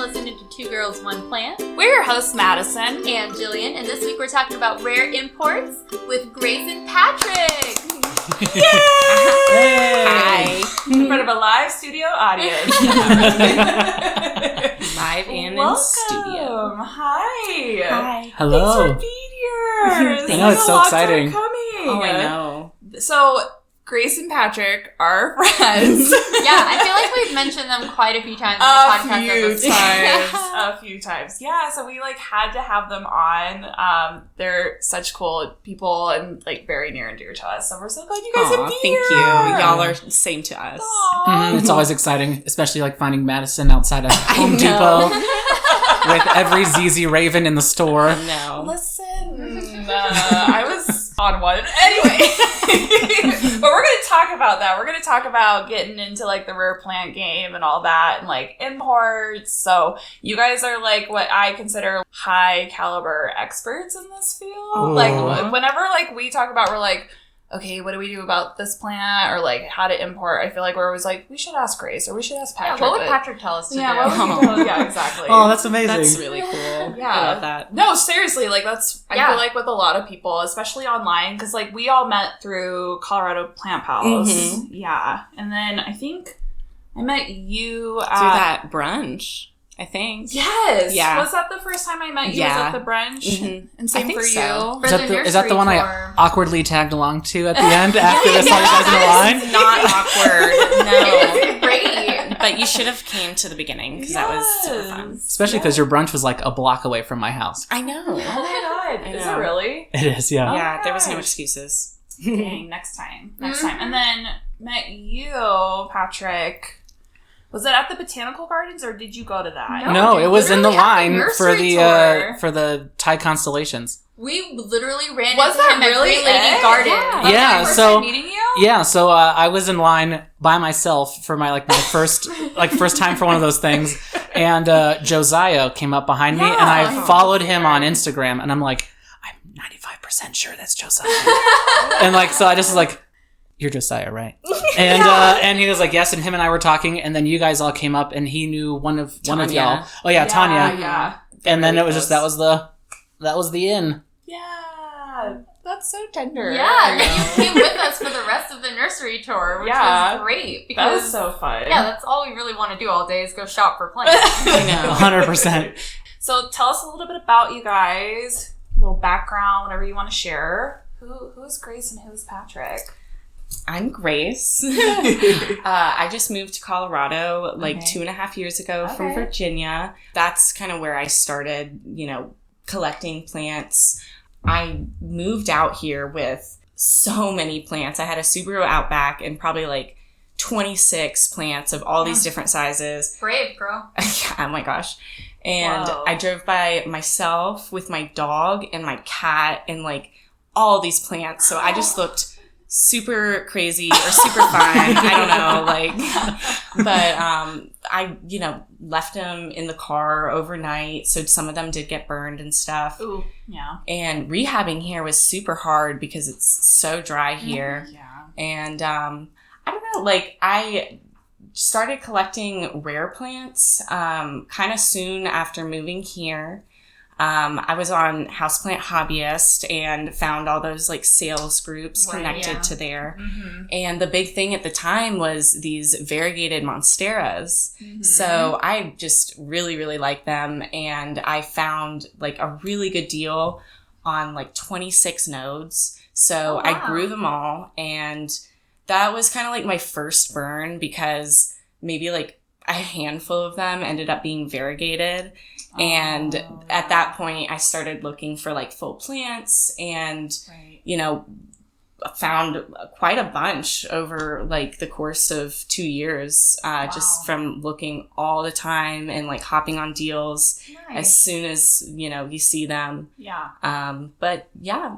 listening to Two Girls, One Plant. We're your hosts, Madison and Jillian, and this week we're talking about rare imports with Grace and Patrick. Yay! Hi! In front of a live studio audience. Live and Welcome. in studio. Hi. Hi. Hello. Thanks for being here. I know, it's so exciting. Coming. Oh, I know. So, Grace and Patrick are friends. Yeah, I feel like we've mentioned them quite a few times in the podcast. A few times. Yeah, so we had to have them on. They're such cool people and very near and dear to us. So we're so glad you guys are here. Thank you. Y'all are same to us. It's always exciting, especially finding Madison outside of Home Depot with every ZZ Raven in the store. No. Listen, I was on one. Anyway. But we're going to talk about that. We're going to talk about getting into the rare plant game and all that and imports. So you guys are what I consider high caliber experts in this field. Ooh. Whenever we talk about, we're okay, what do we do about this plant or how to import? I feel we're always we should ask Grace or we should ask Patrick. Yeah, what would Patrick tell us to do? What would he tell us? Yeah, exactly. Oh, that's amazing. That's really cool. Yeah. I love that. No, seriously, that's, I feel with a lot of people, especially online, because we all met through Colorado Plant Pals. Mm-hmm. Yeah. And then I think I met you Through that brunch, I think. Yes. Yeah. Was that the first time I met you? Yeah. Was at the brunch? Mm-hmm. And same I think for so. you. Is that the one I awkwardly tagged along to at the end after I saw you guys in the line? It's not awkward. No. It was great. But you should have came to the beginning because that was super fun. Especially because your brunch was a block away from my house. I know. Oh my god. I Is know. it really? It is, yeah. Oh Yeah, my there was no gosh. excuses. Dang, next time. Mm-hmm. And then met you, Patrick. Was it at the Botanical Gardens or did you go to that? No, it was in the literally at the line nursery for the Thai constellations. We literally ran Was into that him really at Great Lady it? Garden. Yeah. Yeah, First so- time meeting you? Yeah, so I was in line by myself for my first first time for one of those things, and Josiah came up behind me, and I followed him on Instagram, and I'm I'm 95% sure that's Josiah, and so I just was you're Josiah, right? And and he was yes, and him and I were talking, and then you guys all came up, and he knew one of y'all. Oh yeah, Tanya. Yeah. And then Really it was close. that was the in. Yeah. That's so tender. Yeah, then you came with us for the rest of the nursery tour, which was great. That Because, was so fun. yeah, that's all we really want to do all day is go shop for plants. I know. 100%. So tell us a little bit about you guys, a little background, whatever you want to share. Who's Grace and who's Patrick? I'm Grace. I just moved to Colorado 2.5 years ago from Virginia. That's kind of where I started, collecting plants. I moved out here with so many plants. I had a Subaru Outback and probably 26 plants of all these different sizes. Brave, girl. Yeah, oh my gosh. And Whoa. I drove by myself with my dog and my cat and all these plants. So I just looked super crazy or super fun. I don't know, but I left them in the car overnight, so some of them did get burned and stuff. Ooh, yeah. And rehabbing here was super hard because it's so dry here. Yeah. And I don't know, I started collecting rare plants kind of soon after moving here. I was on Houseplant Hobbyist and found all those sales groups connected to there. Mm-hmm. And the big thing at the time was these variegated monsteras. Mm-hmm. So I just really, really liked them. And I found a really good deal on 26 nodes. So wow. I grew them all. And that was kind of my first burn because maybe a handful of them ended up being variegated. And at that point, I started looking for full plants and, found quite a bunch over the course of 2 years, just from looking all the time and hopping on deals as soon as, you see them. Yeah. But yeah,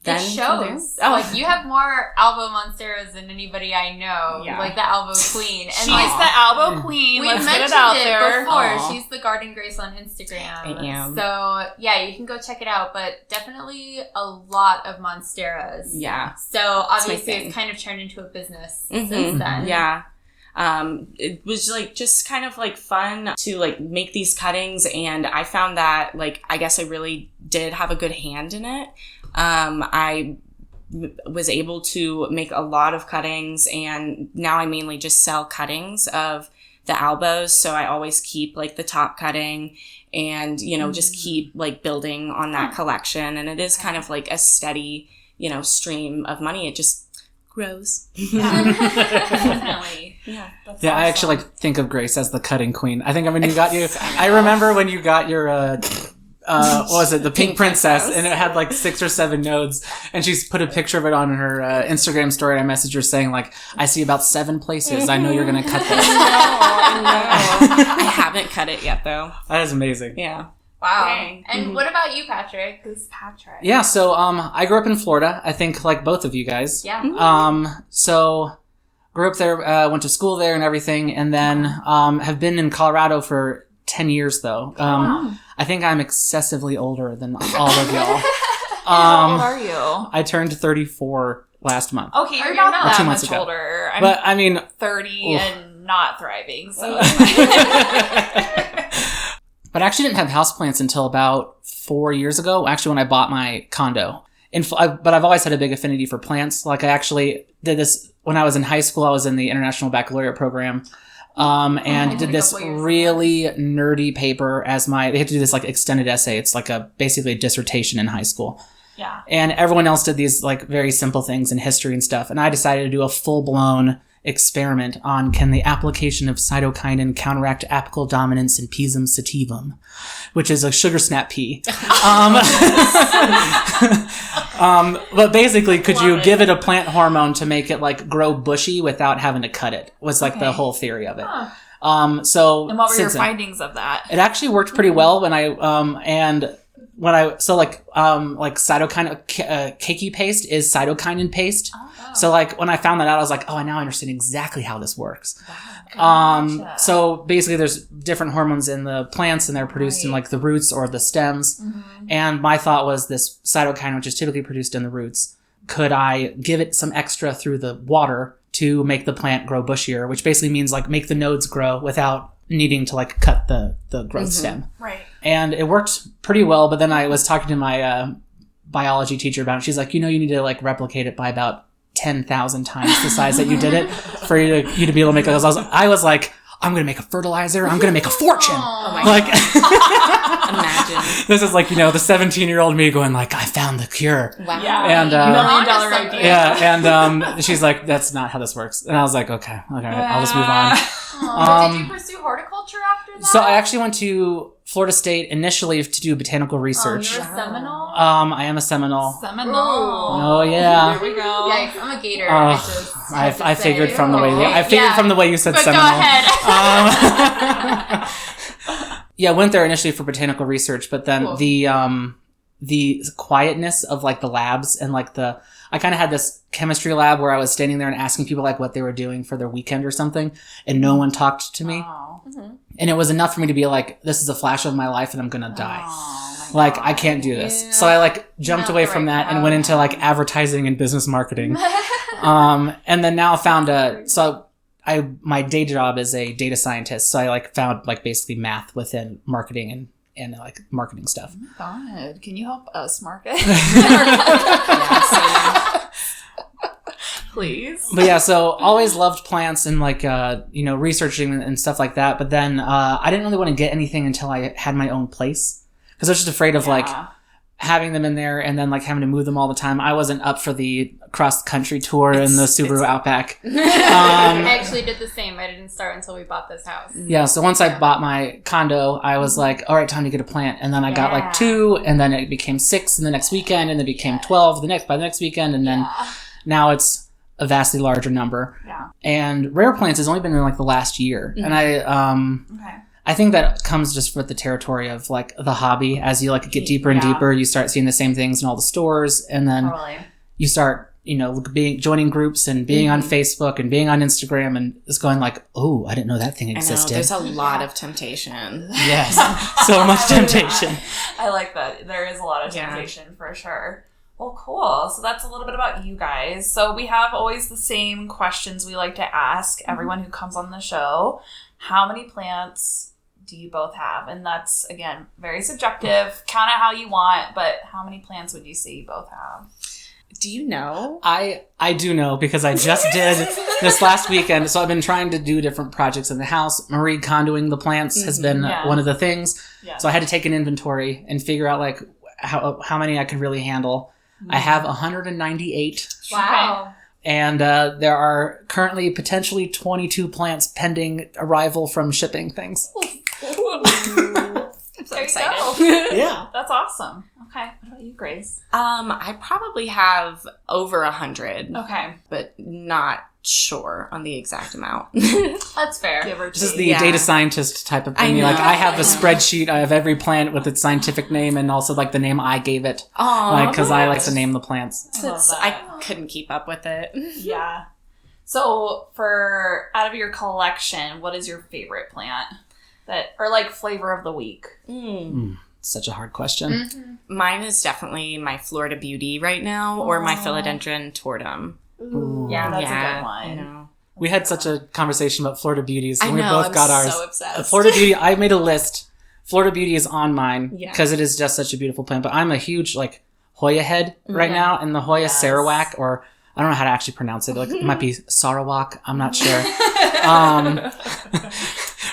It shows. You have more Albo Monsteras than anybody I know. Yeah. The Albo Queen. And She's the Albo Queen. we Let's get mentioned it out it there. before. Aw. She's the Garden Grace on Instagram. I am. So, yeah, you can go check it out. But definitely a lot of Monsteras. Yeah. So, obviously, thing. it's kind of turned into a business Mhm. since then. Yeah. It was like just kind of like fun to like make these cuttings, and I found that like I guess I really did have a good hand in it. I was able to make a lot of cuttings, and now I mainly just sell cuttings of the elbows, so I always keep like the top cutting and just keep like building on that collection, and it is kind of like a steady stream of money. It just grows. Definitely. Yeah. That's Yeah, awesome. I actually like think of Grace as the cutting queen. I think when you got I remember when you got your what was it, the Pink Princess, and it had like 6 or 7 nodes, and she's put a picture of it on her Instagram story. I messaged her saying like, I see about 7 places. I know you're gonna cut this. I haven't cut it yet though. That is amazing. Yeah. Wow. Dang. And what about you, Patrick? Who's Patrick? Yeah, so I grew up in Florida. I think like both of you guys. Yeah. So grew up there, went to school there and everything, and then have been in Colorado for 10 years though. I think I'm excessively older than all of y'all. How old are you? I turned 34 last month. Okay, you're Or not you're that 2 much months ago. older. I'm But I mean, 30 and not thriving, so but I actually didn't have houseplants until about 4 years ago. Actually, when I bought my condo. But I've always had a big affinity for plants. Like I actually did this when I was in high school. I was in the International Baccalaureate program. And did this really nerdy paper they had to do this like extended essay. It's like basically a dissertation in high school. yeah. And everyone else did these like very simple things in history and stuff. And I decided to do a full-blown experiment on can the application of cytokinin counteract apical dominance in Pisum sativum, which is a sugar snap pea. But basically, could you give it a plant hormone to make it like grow bushy without having to cut it? Was like the whole theory of it. So And what were your since then- findings of that? It actually worked pretty well when cytokinin cakey paste is cytokinin paste. So like when I found that out, I was like, oh, now I understand exactly how this works. Gotcha. So basically there's different hormones in the plants and they're produced in like the roots or the stems. And my thought was this cytokinin, which is typically produced in the roots, could I give it some extra through the water to make the plant grow bushier, which basically means like make the nodes grow without needing to like cut the growth stem. Right. And it worked pretty well, but then I was talking to my biology teacher about it. She's like, you need to like replicate it by about 10,000 times the size that you did it for you to be able to make it. I was like, I'm going to make a fertilizer. I'm going to make a fortune. Oh my Like, Imagine. this is like, the 17-year-old me going like, I found the cure. Wow. Yeah. And, $1 million Honest idea. Yeah. And she's like, that's not how this works. And I was like, okay, I'll just move on. But did you pursue horticulture after that? So I actually went to Florida State initially to do botanical research. You're a Seminole? I am a Seminole. Seminole. Oh yeah. Here we go. Yikes, I'm a gator. I figured from the way from the way you said But Seminole. go ahead. Yeah, I went there initially for botanical research, but then the quietness of like the labs and like I kind of had this chemistry lab where I was standing there and asking people like what they were doing for their weekend or something, and no one talked to me. Oh. And it was enough for me to be like, this is a flash of my life and I'm gonna die. Oh, Like, I can't do this. Yeah. So I like jumped Not away the from right that and went into like advertising and business marketing. And then now found my day job is a data scientist. So I like found like basically math within marketing and like marketing stuff. God, can you help us market? Please. But yeah, so always loved plants and like, researching and stuff like that. But then I didn't really want to get anything until I had my own place. Because I was just afraid of like having them in there and then like having to move them all the time. I wasn't up for the cross country tour in the Subaru Outback. I actually did the same. I didn't start until we bought this house. Yeah, so once I bought my condo, I was like, all right, time to get a plant. And then I got like 2, and then it became 6 in the next weekend, and then it became 12 by the next weekend, and then now it's a vastly larger number. Yeah. And rare plants has only been in like the last year. And I think that comes just with the territory of like the hobby. As you like get deeper and deeper, you start seeing the same things in all the stores, and then you start, joining groups and being on Facebook and being on Instagram, and it's going like, oh, I didn't know that thing existed. I know, there's a lot of temptation. Yes, so much temptation. I like that. There is a lot of temptation for sure. Well, cool. So that's a little bit about you guys. So we have always the same questions we like to ask everyone who comes on the show. How many plants do you both have? And that's, again, very subjective. Count it how you want, but how many plants would you say you both have? Do you know? I do know because I just did this last weekend. So I've been trying to do different projects in the house. Marie condoing the plants has been one of the things. Yeah. So I had to take an inventory and figure out like how many I could really handle. I have 198. Wow. And there are currently potentially 22 plants pending arrival from shipping things. I'm so excited. Yeah. That's awesome. Okay. What about you, Grace? I probably have over 100. Okay. But not sure on the exact amount. That's fair. This is the data scientist type of thing. I have a spreadsheet of every plant with its scientific name and also like the name I gave it. Oh, because I like to name the plants. I couldn't keep up with it. Yeah. So out of your collection, what is your favorite plant or like flavor of the week? Such a hard question. Mm-hmm. Mine is definitely my Florida Beauty right now, or my Philodendron Tortum. Ooh, yeah, that's a good one. I know. We had such a conversation about Florida Beauties. I know, we both got ours. So obsessed. Florida Beauty, I made a list. Florida Beauty is on mine Yeah. because it is just such a beautiful plant. But I'm a huge like Hoya head right now, and the Hoya Sarawak, or I don't know how to actually pronounce it. Like it might be Sarawak. I'm not sure.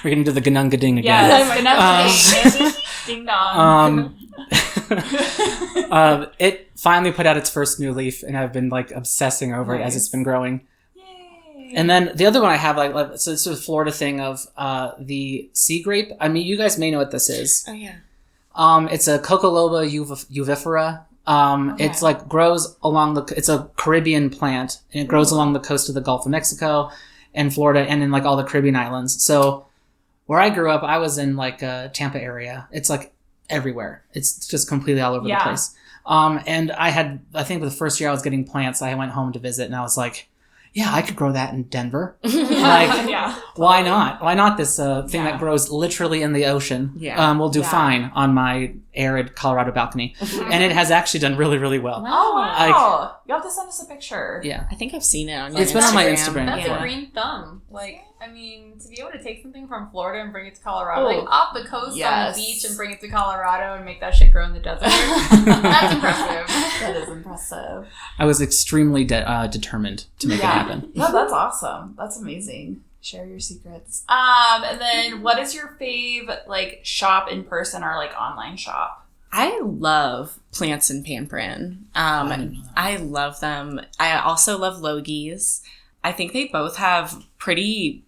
We're gonna do the Ganunga Ding again. Yes, Ding dong. It finally put out its first new leaf, and I've been like obsessing over it as it's been growing. Yay. And then the other one I have, like so it's a Florida thing of the sea grape. I mean, you guys may know what this is. Oh yeah. It's a Cocoloba uvifera. It's like grows along it's a Caribbean plant, and it grows along the coast of the Gulf of Mexico and Florida and in like all the Caribbean islands. So where I grew up, I was in like Tampa area. It's like everywhere. It's just completely all over the place. And I think the first year I was getting plants, I went home to visit and I was like, yeah, I could grow that in Denver. Why not? Why not this thing that grows literally in the ocean? Yeah. Will do fine on my arid Colorado balcony. And it has actually done really, really well. Oh, wow. You have to send us a picture. Yeah. I think I've seen it on your It's been on my Instagram. That's before. a green thumb. Like, I mean, to be able to take something from Florida and bring it to Colorado, like off the coast on the beach and bring it to Colorado and make that shit grow in the desert, that's impressive. That is impressive. I was extremely determined to make it happen. No, that's awesome. That's amazing. Share your secrets. And then what is your fave, like, shop in person or, like, online shop? I love Plants and Pamprin. I love them. I also love Logie's. I think they both have pretty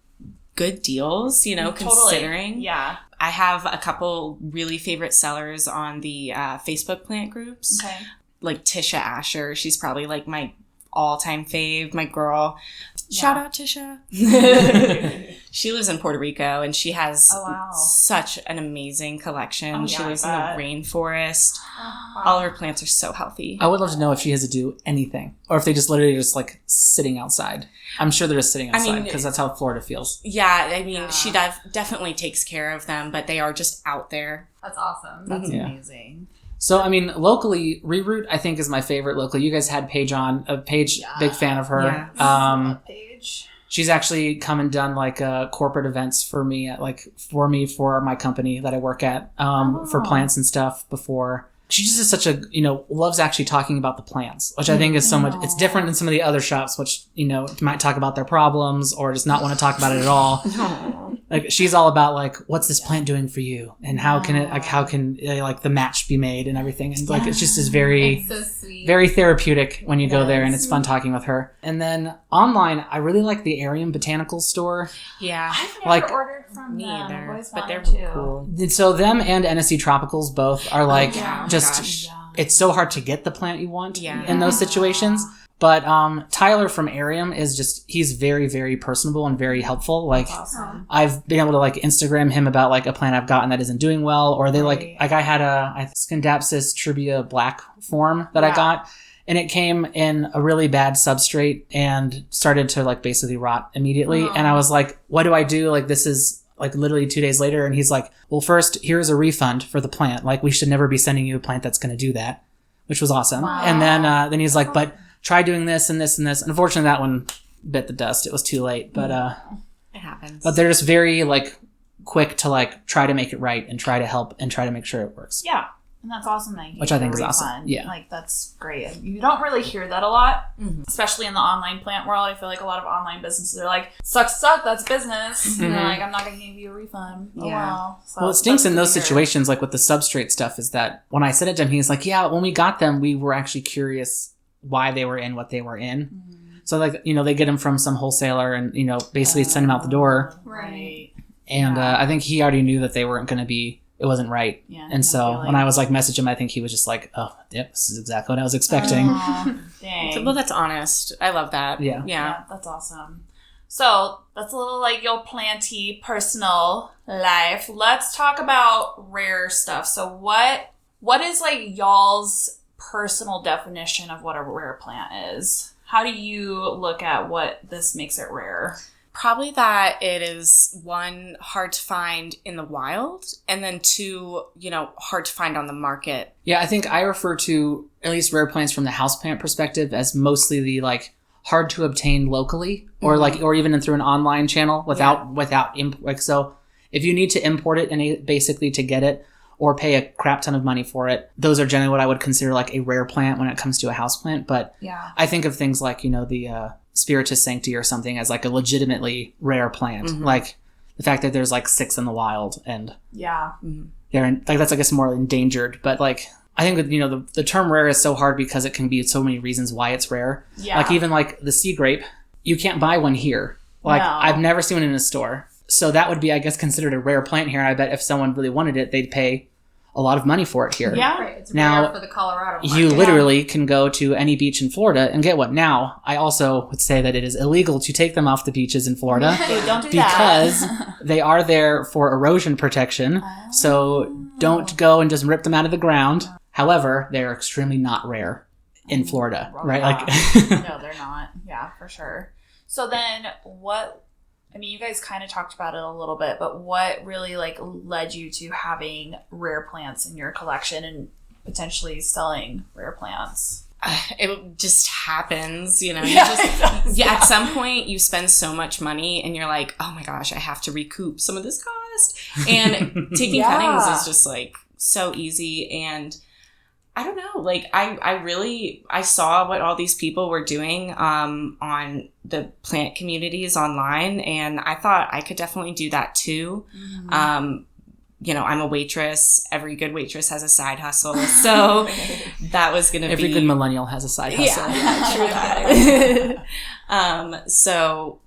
good deals, considering. Yeah. I have a couple really favorite sellers on the Facebook plant groups. Okay. Like Tisha Asher. She's probably like my all-time fave, my girl. Yeah. Shout out Tisha. She lives in Puerto Rico and she has such an amazing collection. She lives in the rainforest. All her plants are so healthy. I would love to know if she has to do anything or if they just literally just like sitting outside. I'm sure they're just sitting outside because that's how Florida feels. Yeah, I mean, she definitely takes care of them, but they are just out there. That's awesome. That's amazing. So, I mean, locally, Reroot, I think, is my favorite locally. You guys had Paige on. Paige, big fan of her. Yeah. Paige. She's actually come and done, like, corporate events for me, for my company that I work at, for plants and stuff before. She just is such a, loves actually talking about the plants, which I think is so much, it's different than some of the other shops, which, might talk about their problems or just not want to talk about it at all. Like, she's all about, like, what's this plant doing for you? And how can the match be made and everything. And, like, it's just very, so sweet. Very therapeutic when you go there, and it's fun talking with her. And then online, I really like the Arium Botanical Store. Yeah. I've never ordered from them. Either, but they're cool. So them and NSC Tropicals both are like it's so hard to get the plant you want in those situations. But Tyler from Arium he's very, very personable and very helpful. Like, awesome. I've been able to like Instagram him about like a plant I've gotten that isn't doing well, or they like I had a Scindapsus tribia black form that I got, and it came in a really bad substrate and started to like basically rot immediately. And I was like, what do I do? Like, this is like literally 2 days later, and he's like, well, first, here's a refund for the plant. Like, we should never be sending you a plant that's going to do that. which was awesome. Wow. And then he's like, but try doing this and this and this. Unfortunately, that one bit the dust. It was too late, but it happens. But they're just very like quick to like try to make it right and try to help and try to make sure it works. Yeah. And that's awesome that you Which get I think the is awesome. refund. Yeah. Like, that's great. You don't really hear that a lot, especially in the online plant world. I feel like a lot of online businesses are like, suck, that's business. And they're like, I'm not going to give you a refund. Oh, wow. So well, it stinks in those situations, like with the substrate stuff, is that when I said it to him, he's like, yeah, when we got them, we were actually curious why they were in what they were in. So, like, you know, they get them from some wholesaler and, you know, basically send them out the door. Right. And I think he already knew that they weren't going to be, it wasn't right. Yeah. And so when I was like messaging him, I think he was just like, oh, yep, this is exactly what I was expecting. Dang. Well, that's honest. I love that. Yeah, that's awesome. So that's a little like your planty personal life. Let's talk about rare stuff. So what is like y'all's personal definition of what a rare plant is? How do you look at what this makes it rare? Probably that it is, one, hard to find in the wild, and then two, you know, hard to find on the market. Yeah, I think I refer to at least rare plants from the houseplant perspective as mostly the like hard to obtain locally or like, or even through an online channel without like, so if you need to import it and basically to get it or pay a crap ton of money for it, those are generally what I would consider like a rare plant when it comes to a houseplant. But I think of things like, you know, the Spiritus Sancti or something as like a legitimately rare plant. Like the fact that there's like 6 in the wild and they're like, that's I guess more endangered. But like I think that, you know, the term rare is so hard because it can be so many reasons why it's rare. Like even like the sea grape, you can't buy one here. Like I've never seen one in a store. So that would be, I guess, considered a rare plant here. I bet if someone really wanted it, they'd pay a lot of money for it here. Yeah. Right. It's Now, rare for the Colorado market. you literally can go to any beach in Florida and get one. Now, I also would say that it is illegal to take them off the beaches in Florida Don't do because that. they are there for erosion protection. So don't go and just rip them out of the ground. However, they're extremely not rare in Florida, right? Like, No, they're not. Yeah, for sure. So then I mean, you guys kind of talked about it a little bit, but what really like led you to having rare plants in your collection and potentially selling rare plants? It just happens, you know. Yeah, At some point, you spend so much money, and you're like, "Oh my gosh, I have to recoup some of this cost." And taking cuttings is just like so easy, and I don't know. Like I saw what all these people were doing on the plant communities online, and I thought I could definitely do that too. You know, I'm a waitress. Every good waitress has a side hustle, so that was gonna every be good millennial has a side hustle. Yeah, true that. So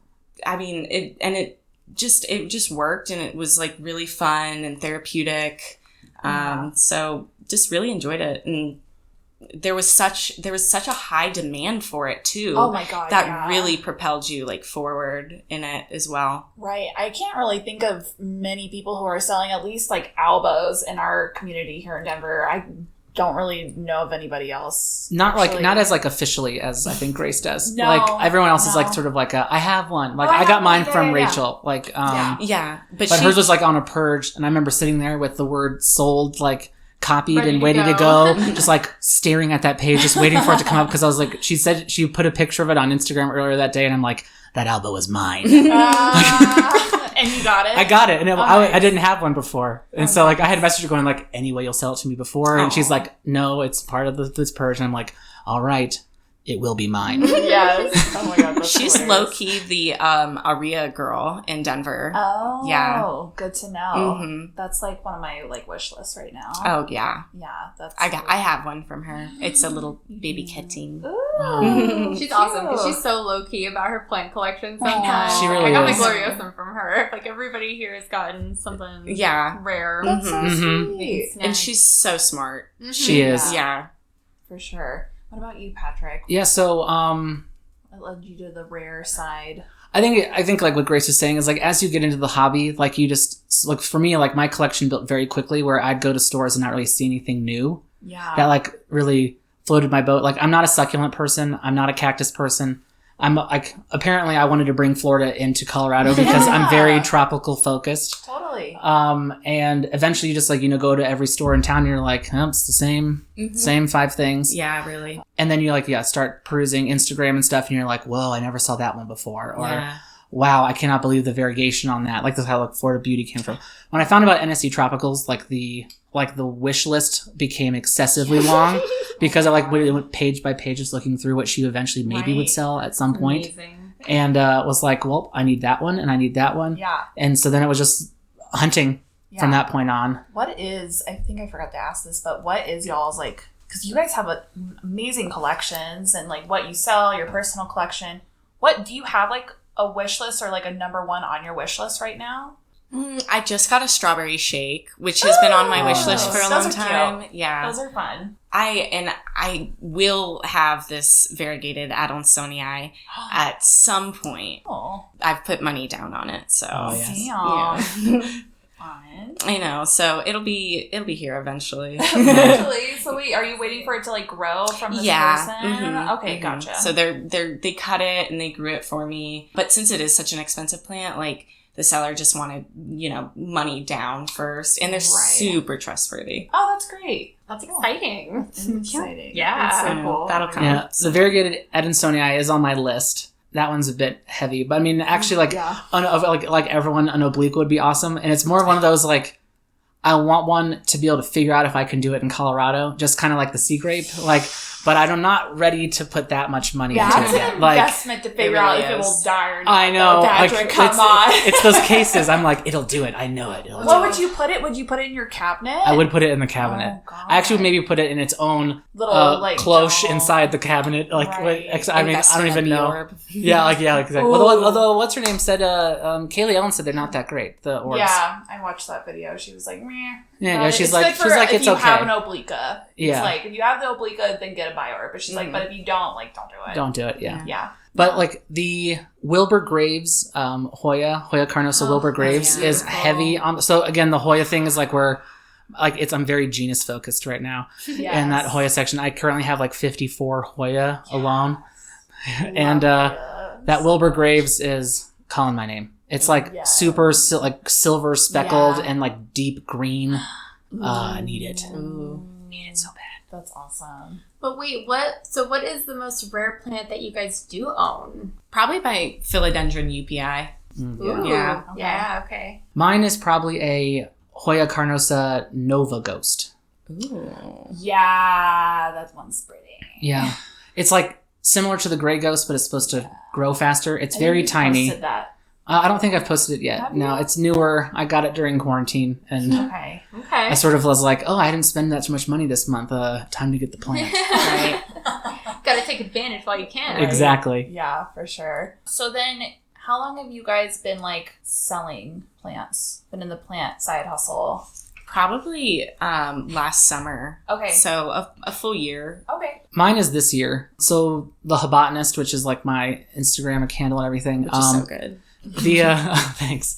I mean, it just worked, and it was like really fun and therapeutic. So just really enjoyed it, and there was such a high demand for it too. Oh my god, that really propelled you like forward in it as well. Right. I can't really think of many people who are selling at least like albos in our community here in Denver. I don't really know of anybody else. Not as like officially as I think Grace does. No, like everyone else is like sort of like I have one. Like I got mine from Rachel. Like but hers was like on a purge, and I remember sitting there with the word sold like copied Ready and to waiting to go. go, just like staring at that page, just waiting for it to come up because I was like, she said she put a picture of it on Instagram earlier that day, and I'm like, that elbow is mine. And you got it? I got it, and I didn't have one before, and so like I had messaged her going like, anyway, you'll sell it to me before, and she's like, no, it's part of this purge, and I'm like, all right, it will be mine. Yes. Oh my god, that's she's hilarious. low key the Aria girl in Denver. Oh, yeah, good to know. That's like one of my like wish lists right now. Oh yeah, that's. I have one from her. It's a little baby kitten. She's awesome because she's so low key about her plant collection. Sometimes She really I got my is. Gloriosum from her. Like everybody here has gotten something rare. That's so sweet. And she's so smart. She is. Yeah, for sure. What about you, Patrick? Yeah. So What led you to the rare side? I think like what Grace was saying is like as you get into the hobby, like you just like for me like my collection built very quickly where I'd go to stores and not really see anything new. Yeah. That like really floated my boat. Like I'm not a succulent person. I'm not a cactus person. I'm like, apparently I wanted to bring Florida into Colorado because I'm very tropical focused. Totally. And eventually you just like, go to every store in town and you're like, oh, it's the same 5 things. Yeah, really. And then you like, start perusing Instagram and stuff and you're like, whoa, I never saw that one before. Or, wow, I cannot believe the variegation on that. Like this is how Florida Beauty came from. When I found about NSC Tropicals, like the wish list became excessively long because I went page by page just looking through what she eventually maybe would sell at some point. Amazing. And was like, well, I need that one and I need that one. Yeah. And so then it was just hunting from that point on. What is, I think I forgot to ask this, but what is y'all's like, because you guys have amazing collections and like what you sell, your personal collection. What do you have like a wish list or like a number one on your wish list right now? I just got a strawberry shake, which has been on my wish list for a long time. Cute. Yeah. Those are fun. I will have this variegated Adansonii at some point. Oh. I've put money down on it, so. Oh, yes. Damn. Fun. I know, so it'll be here eventually. Eventually. So wait, are you waiting for it to like grow from this person? Mm-hmm. Okay, gotcha. So they cut it and they grew it for me. But since it is such an expensive plant, like the seller just wanted, money down first, and they're super trustworthy. Oh, that's great. That's exciting. It's exciting. Yeah. That's so cool. That'll come. Yeah, the variegated Adansonii is on my list. That one's a bit heavy, but I mean, actually, like everyone, an oblique would be awesome, and it's more of one of those like, I want one to be able to figure out if I can do it in Colorado, just kind of like the sea grape, but I'm not ready to put that much money into That's it an yet. Like, investment to figure out if it will die or not. I know, That's like come on. it's those cases. I'm like, it'll do it. I know it. What would you put it? Would you put it in your cabinet? I would put it in the cabinet. Oh, God. I actually would maybe put it in its own little cloche dome. inside the cabinet. Like, Right. I mean, I don't even know. Yeah, exactly. Although what's her name said, Kaylee Ellen said they're not that great. The orbs. Yeah, I watched that video. She was like, meh. Yeah, she's it's like, if it's you okay. have an obliqua. Yeah. It's like, if you have the obliqua, then get a biorb. But she's like, but if you don't, like, don't do it. Don't do it. Yeah. Yeah. But like the Wilbur Graves, Hoya Carnosa Wilbur Graves is heavy on. So again, the Hoya thing is like I'm very genus focused right now. Yes. In that Hoya section, I currently have like 54 Hoya alone, and that Wilbur Graves is calling my name. It's like super silver speckled and like deep green. I need it. Ooh. Need it so bad. That's awesome. But wait, what is the most rare plant that you guys do own? Probably by Philodendron UPI. Ooh. Yeah. Okay. Yeah, okay. Mine is probably a Hoya Carnosa Nova Ghost. Ooh. Yeah, that one's pretty. Yeah. It's like similar to the Gray Ghost, but it's supposed to grow faster. It's very tiny. Posted that. I don't think I've posted it yet. Have No, you? it's newer. I got it during quarantine, and Okay. I sort of was like, oh, I didn't spend that much money this month. Time to get the plant. Right. Gotta take advantage while you can. Right. Exactly. Yeah, for sure. So then, how long have you guys been like selling plants? Been in the plant side hustle? Probably last summer. Okay. So a full year. Okay. Mine is this year. So the Habotanist, which is like my Instagram account and everything. Which is so good. Thanks.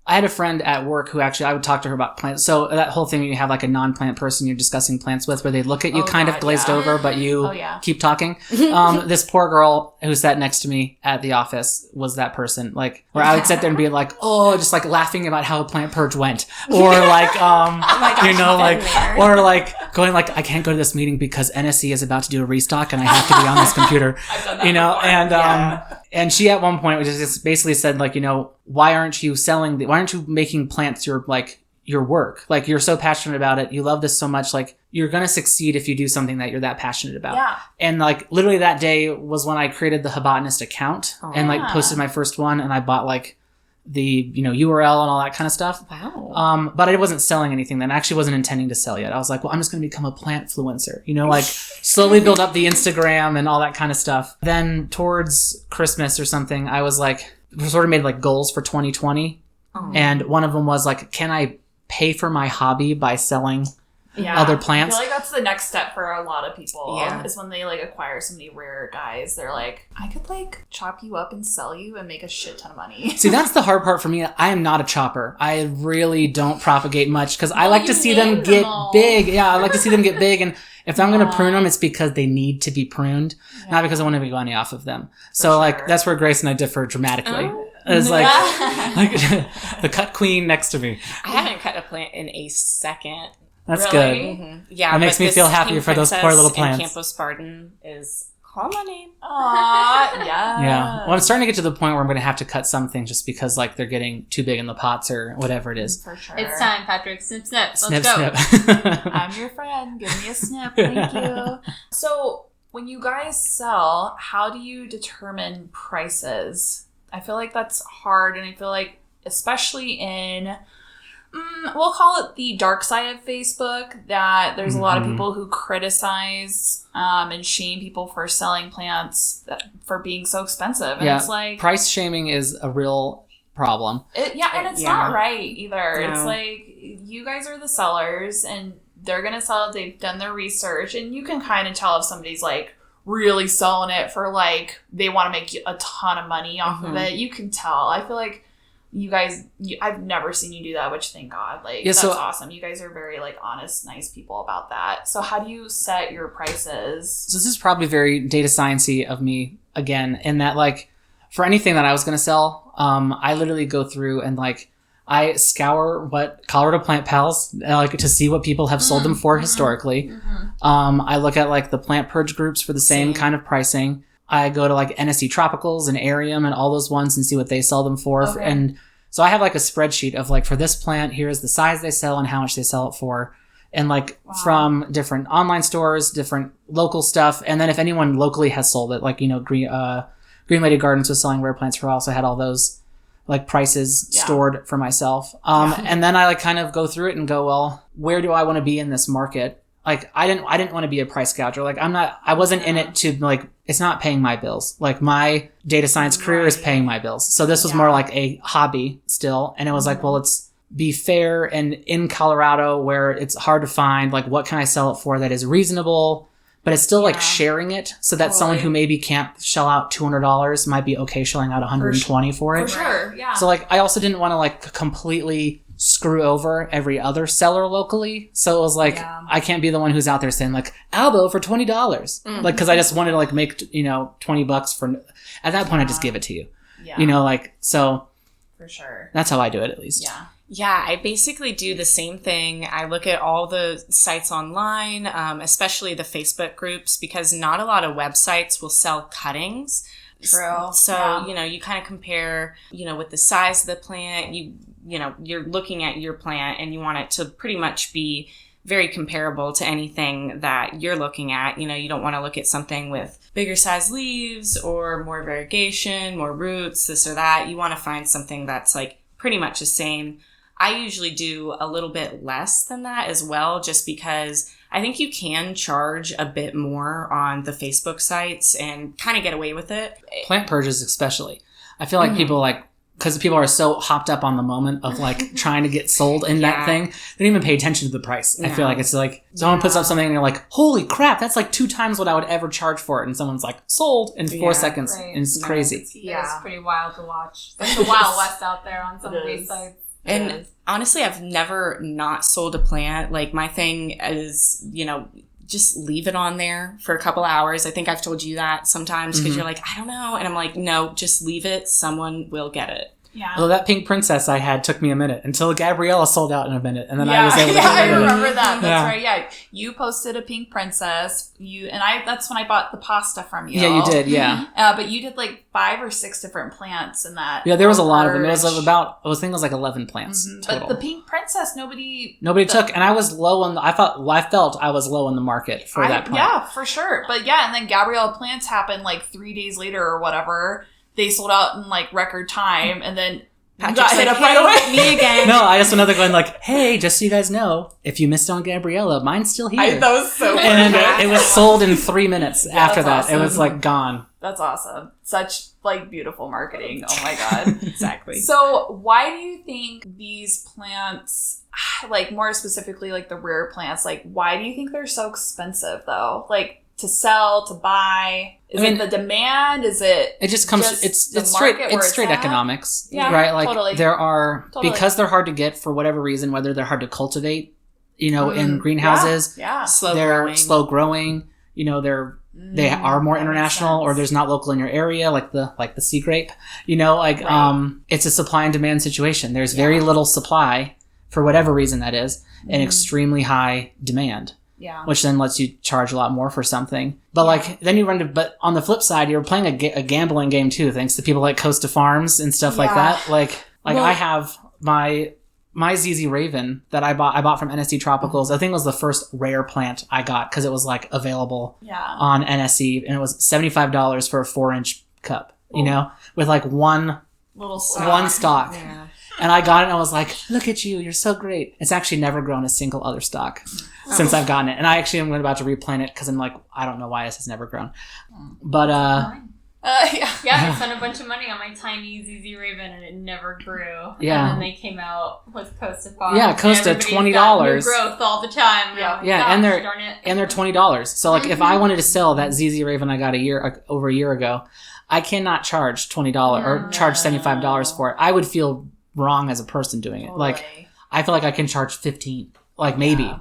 I had a friend at work who actually, I would talk to her about plants. So that whole thing, you have like a non-plant person you're discussing plants with, where they look at you of glazed over, but you keep talking. This poor girl who sat next to me at the office was that person. Like, where I would sit there and be like, oh, just like laughing about how a plant purge went. Or like, or like going like, I can't go to this meeting because NSC is about to do a restock and I have to be on this computer. I've done that before. And she at one point just basically said like, why aren't you making plants your work? Like, you're so passionate about it. You love this so much. Like, you're going to succeed if you do something that you're that passionate about. Yeah. And like literally that day was when I created the Habotanist account and like posted my first one, and I bought like the, URL and all that kind of stuff. Wow. But I wasn't selling anything then. I actually wasn't intending to sell yet. I was like, well, I'm just going to become a plant influencer, like slowly build up the Instagram and all that kind of stuff. Then towards Christmas or something, I was like, sort of made like goals for 2020. And one of them was like, can I pay for my hobby by selling other plants? I feel like that's the next step for a lot of people. Yeah. Is when they like acquire so many rare guys. They're like, I could like chop you up and sell you and make a shit ton of money. See, that's the hard part for me. I am not a chopper. I really don't propagate much because I like to see them get big. Yeah, I like to see them get big. And If I'm going to prune them, it's because they need to be pruned, not because I want to make money off of them. So like that's where Grace and I differ dramatically. It's like the cut queen next to me. I haven't cut a plant in a second. That's really? good. Mm-hmm. Yeah, it makes me feel happy for those poor little plants. Campo Spartan is call my name. Aww, yeah. Yeah. Well, I'm starting to get to the point where I'm going to have to cut something just because like they're getting too big in the pots or whatever it is. For sure. It's time, Patrick. Snip, snip. Snip, Let's go. snip. I'm your friend. Give me a snip. Thank you. So, when you guys sell, how do you determine prices? I feel like that's hard, and I feel like especially in we'll call it the dark side of Facebook, that there's a lot of people who criticize and shame people for selling plants for being so expensive. And it's like price shaming is a real problem. And it's not right either. No. It's like you guys are the sellers and they're going to sell it. They've done their research, and you can kind of tell if somebody's like really selling it for like they want to make a ton of money off of it. You can tell. I feel like you guys, I've never seen you do that, which thank God. Like, that's awesome. You guys are very, like, honest, nice people about that. So how do you set your prices? So this is probably very data sciencey of me, again, in that, like, for anything that I was going to sell, I literally go through and, like, I scour what Colorado Plant Pals, like, to see what people have sold them for historically. I look at, like, the plant purge groups for the same kind of pricing. I go to like NSC Tropicals and Arium and all those ones and see what they sell them for. Okay. And so I have like a spreadsheet of like, for this plant, here's the size they sell and how much they sell it for. And like from different online stores, different local stuff. And then if anyone locally has sold it, like, you know, Green Lady Gardens was selling rare plants for a while. So I had all those like prices stored for myself. And then I like kind of go through it and go, well, where do I want to be in this market? Like, I didn't want to be a price gouger. Like, I wasn't in it to like, it's not paying my bills. Like, my data science career is paying my bills. So this was more like a hobby still. And it was like, well, let's be fair. And in Colorado where it's hard to find, like, what can I sell it for that is reasonable, but it's still like sharing it so that someone who maybe can't shell out $200 might be okay shelling out $120 for it. For sure. Yeah. So like, I also didn't want to like completely screw over every other seller locally. So it was like, I can't be the one who's out there saying like, Albo for $20. Like, cause I just wanted to like make, you know, $20 for, at that point I just give it to you. You know, like, so. For sure. That's how I do it at least. Yeah, I basically do the same thing. I look at all the sites online, especially the Facebook groups, because not a lot of websites will sell cuttings. True. So, you know, you kind of compare, you know, with the size of the plant, you know, you're looking at your plant and you want it to pretty much be very comparable to anything that you're looking at. You know, you don't want to look at something with bigger size leaves or more variegation, more roots, this or that. You want to find something that's like pretty much the same. I usually do a little bit less than that as well, just because I think you can charge a bit more on the Facebook sites and kind of get away with it. Plant purges especially. I feel like people like, because people are so hopped up on the moment of like trying to get sold in that thing, they don't even pay attention to the price. I feel like it's like someone puts up something and you're like, holy crap, that's like 2 times what I would ever charge for it. And someone's like, sold in 4 seconds. And it's crazy. It's pretty wild to watch. It's like the Wild West out there on some of these sites. And honestly, I've never not sold a plant. Like, my thing is, you know, just leave it on there for a couple hours. I think I've told you that sometimes because you're like, I don't know. And I'm like, no, just leave it. Someone will get it. Yeah. Well, that pink princess I had took me a minute until Gabriella sold out in a minute, and then I was able to. I remember that. That's right. Yeah, you posted a pink princess. That's when I bought the pasta from you. Yeah, you did. Yeah. But you did like 5 or 6 different plants in that. Yeah, there was a lot of them. It was about. I think it was like 11 plants total. But the pink princess, nobody took, and I was low on. I felt I was low on the market for that plant. Yeah, for sure. But yeah, and then Gabriella plants happened like 3 days later or whatever. They sold out in like record time, and then you got hit up right away. Me again. No, I just went going like, hey, just so you guys know, if you missed on Gabriella, mine's still here. That was so and it was sold in these minutes after that. Awesome. It was like gone. That's awesome. Such like beautiful marketing. Oh my God. Exactly. So why do you think these plants, like more specifically like the rare plants, like why do you think they're so expensive though? Like to sell, to buy? Is it the demand? Is it? It just comes. It's straight economics, right? Like there are because they're hard to get for whatever reason, whether they're hard to cultivate in greenhouses. Yeah. Slow growing. They are more international, or there's not local in your area, like the sea grape. It's a supply and demand situation. There's very little supply for whatever reason that is, and extremely high demand. Yeah. Which then lets you charge a lot more for something. But then you run to, but on the flip side, you're playing a gambling game too, thanks to people like Costa Farms and stuff like that. I have my ZZ Raven that I bought from NSC Tropicals. I think it was the first rare plant I got because it was like available on NSC, and it was $75 for a 4-inch cup, with like one stalk. Yeah. And I got it and I was like, look at you, you're so great. It's actually never grown a single other stalk since I've gotten it. And I actually am about to replant it because I'm like, I don't know why this has never grown. But, I spent a bunch of money on my tiny ZZ Raven and it never grew. Yeah. And then they came out with Costa Farms. Yeah, Costa $20. New growth all the time. Yeah, and they're $20. So like if I wanted to sell that ZZ Raven I got over a year ago, I cannot charge $20 or charge $75 for it. I would feel wrong as a person doing it. Totally. Like I feel like I can charge $15. Like maybe.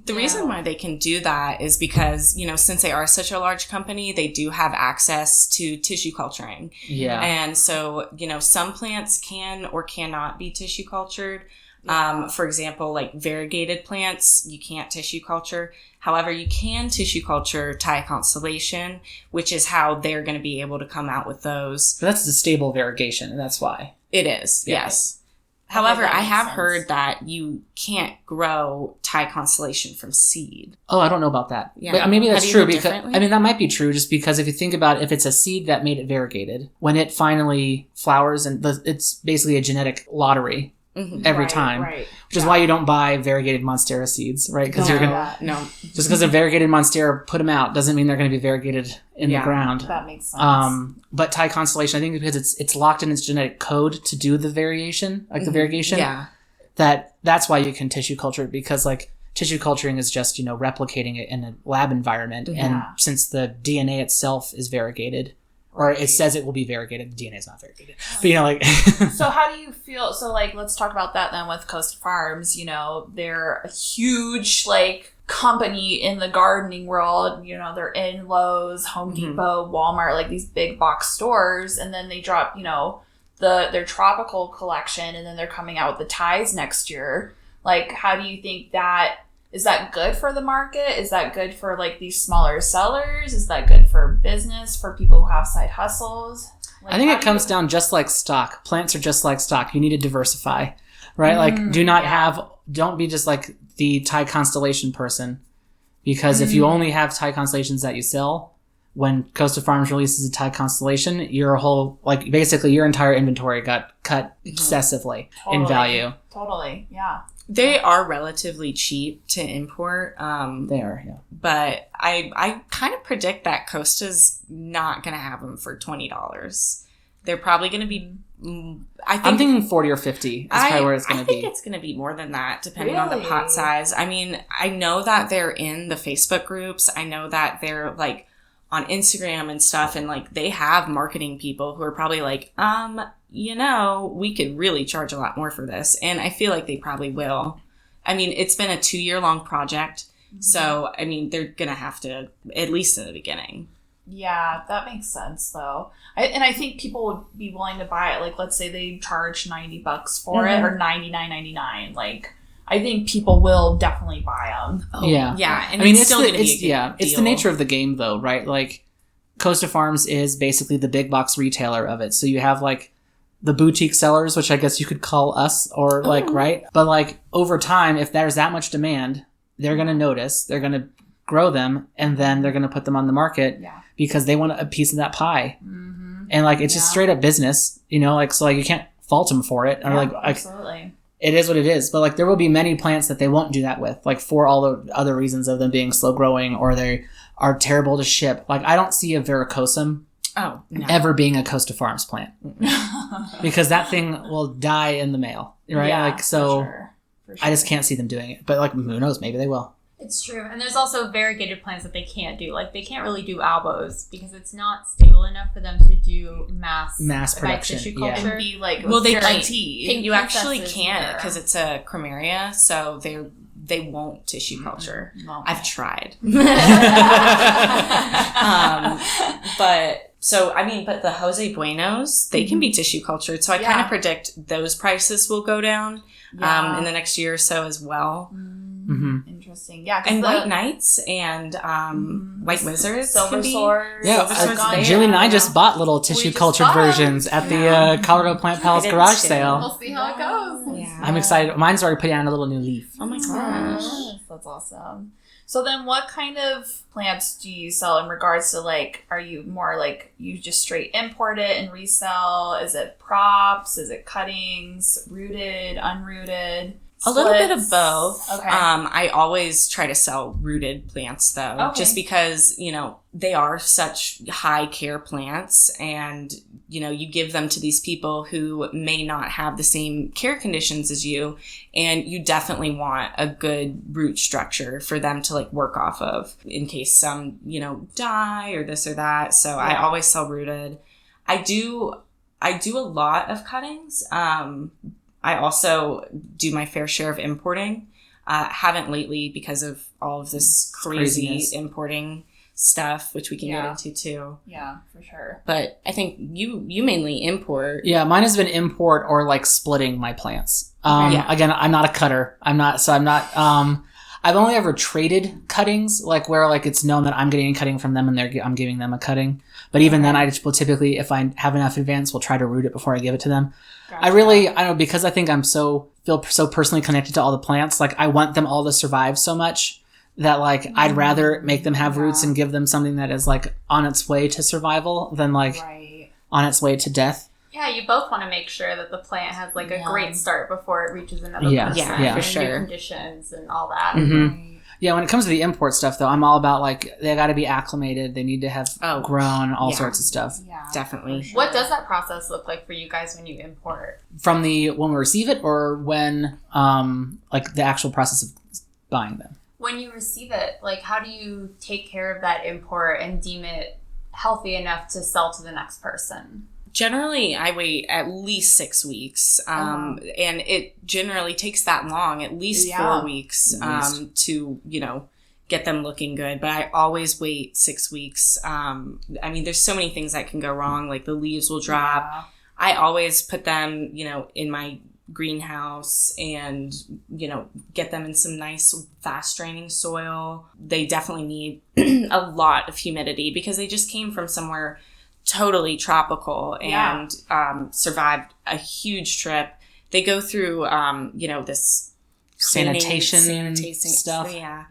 The reason why they can do that is because, since they are such a large company, they do have access to tissue culturing. Yeah. And so, some plants can or cannot be tissue cultured. For example, like variegated plants, you can't tissue culture. However, you can tissue culture Thai constellation, which is how they're going to be able to come out with those. But that's a stable variegation, and that's why. It is, yes. However, I have heard that you can't grow Thai constellation from seed. Oh, I don't know about that. Yeah. But maybe that's true because that might be true just because if you think about it, if it's a seed that made it variegated, when it finally flowers and it's basically a genetic lottery every time, which is why you don't buy variegated Monstera seeds, right? Because just because a variegated Monstera, put them out doesn't mean they're going to be variegated in the ground. That makes sense. But Thai constellation, I think because it's locked in its genetic code to do the variation, like the variegation. Yeah. That's why you can tissue culture it, because like tissue culturing is just replicating it in a lab environment, and since the DNA itself is variegated. Or it says it will be variegated. The DNA is not variegated. But, So how do you feel? So, let's talk about that then with Costa Farms. They're a huge, company in the gardening world. They're in Lowe's, Home Depot, Walmart, these big box stores. And then they drop, their tropical collection. And then they're coming out with the ties next year. How do you think that... Is that good for the market? Is that good for these smaller sellers? Is that good for business, for people who have side hustles? I think it comes down just like stock. Plants are just like stock. You need to diversify, right? Don't be just like the Thai constellation person, because if you only have Thai constellations that you sell, when Costa Farms releases a Thai constellation, your whole, basically your entire inventory got cut excessively in value. Totally, yeah. They are relatively cheap to import. They are, yeah. But I kind of predict that Costa's not going to have them for $20. They're probably going to be... I'm thinking 40 or 50 is probably where it's going to be. I think it's going to be more than that, depending on the pot size. I mean, I know that they're in the Facebook groups. I know that they're, on Instagram and stuff, and, they have marketing people who are probably we could really charge a lot more for this. And I feel like they probably will. I mean, it's been a 2-year-long project. So, I mean, they're going to have to, at least in the beginning. Yeah, that makes sense, though. I think people would be willing to buy it. Let's say they charge $90 for it, or $99.99. I think people will definitely buy them. Oh, yeah. And it's still going to be a good deal. It's the nature of the game, though, right? Costa Farms is basically the big box retailer of it. So you have, the boutique sellers, which I guess you could call us, or right? But over time, if there's that much demand, they're going to notice, they're going to grow them, and then they're going to put them on the market because they want a piece of that pie. Mm-hmm. And it's just straight up business, so you can't fault them for it. Or absolutely. It is what it is. But there will be many plants that they won't do that with, for all the other reasons of them being slow growing, or they are terrible to ship. I don't see a verrucosum ever being a Costa Farms plant. Because that thing will die in the mail, right? Yeah, for sure. I just can't see them doing it. But who knows? Maybe they will. It's true. And there's also variegated plants that they can't do. They can't really do albos because it's not stable enough for them to do mass production. Tissue culture. Yeah. They guarantee. You actually can't because it's a Chromeria, so they won't tissue culture. No. I've tried. But the Jose Buenos, they can be tissue cultured. So I kind of predict those prices will go down in the next year or so as well. Mm-hmm. Interesting. Yeah. And White Knights and White Wizards. Silver Swords. Yeah. Julie and I just bought little tissue cultured versions at the Colorado Plant Palace garage sale. We'll see how it goes. Yeah. I'm excited. Mine's already putting on a little new leaf. Oh my gosh. That's awesome. So then what kind of plants do you sell in regards to like, are you more like you just straight import it and resell? Is it props? Is it cuttings? Rooted, unrooted? A little bit of both. Okay. I always try to sell rooted plants though, just because, they are such high care plants and, you give them to these people who may not have the same care conditions as you. And you definitely want a good root structure for them to like work off of in case some, die or this or that. So I always sell rooted. I do a lot of cuttings. I also do my fair share of importing. Haven't lately because of all of this crazy importing stuff, which we can get into too. Yeah, for sure. But I think you mainly import. Yeah, mine has been import or like splitting my plants. Again, I'm not a cutter. I've only ever traded cuttings, like where like it's known that I'm getting a cutting from them and I'm giving them a cutting. But even then, I will typically, if I have enough advance, will try to root it before I give it to them. Gotcha. I don't know, because I think feel so personally connected to all the plants. Like I want them all to survive so much that like I'd rather make them have roots and give them something that is like on its way to survival than like on its way to death. Yeah, you both want to make sure that the plant has like a great start before it reaches another person. Yeah, for sure. New conditions and all that. Mm-hmm. Yeah, when it comes to the import stuff, though, I'm all about, like, they got to be acclimated. They need to have grown, all sorts of stuff. Yeah, definitely. Sure. What does that process look like for you guys when you import? From when we receive it or when, like, the actual process of buying them? When you receive it, like, how do you take care of that import and deem it healthy enough to sell to the next person? Generally, I wait at least 6 weeks, and it generally takes that long, at least 4 weeks, to, get them looking good. But I always wait 6 weeks. There's so many things that can go wrong, like the leaves will drop. Yeah. I always put them, in my greenhouse and, get them in some nice, fast-draining soil. They definitely need a lot of humidity because they just came from somewhere totally tropical and survived a huge trip. They go through this sanitation stuff. Yeah.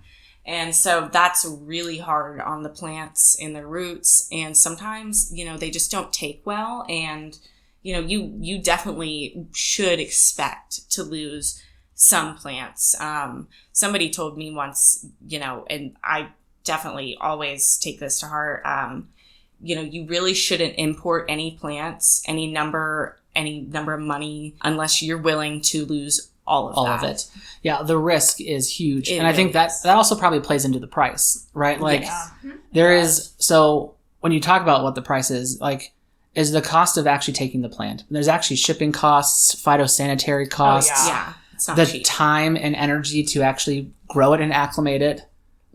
And so that's really hard on the plants and their roots. And sometimes, they just don't take well. And, you definitely should expect to lose some plants. Somebody told me once, and I definitely always take this to heart, you really shouldn't import any plants, any number of money, unless you're willing to lose all of it. Yeah, the risk is huge. And I think that also probably plays into the price, right? Like, there is, so when you talk about what the price is, like, is the cost of actually taking the plant. There's actually shipping costs, phytosanitary costs. It's not the cheap. Time and energy to actually grow it and acclimate it.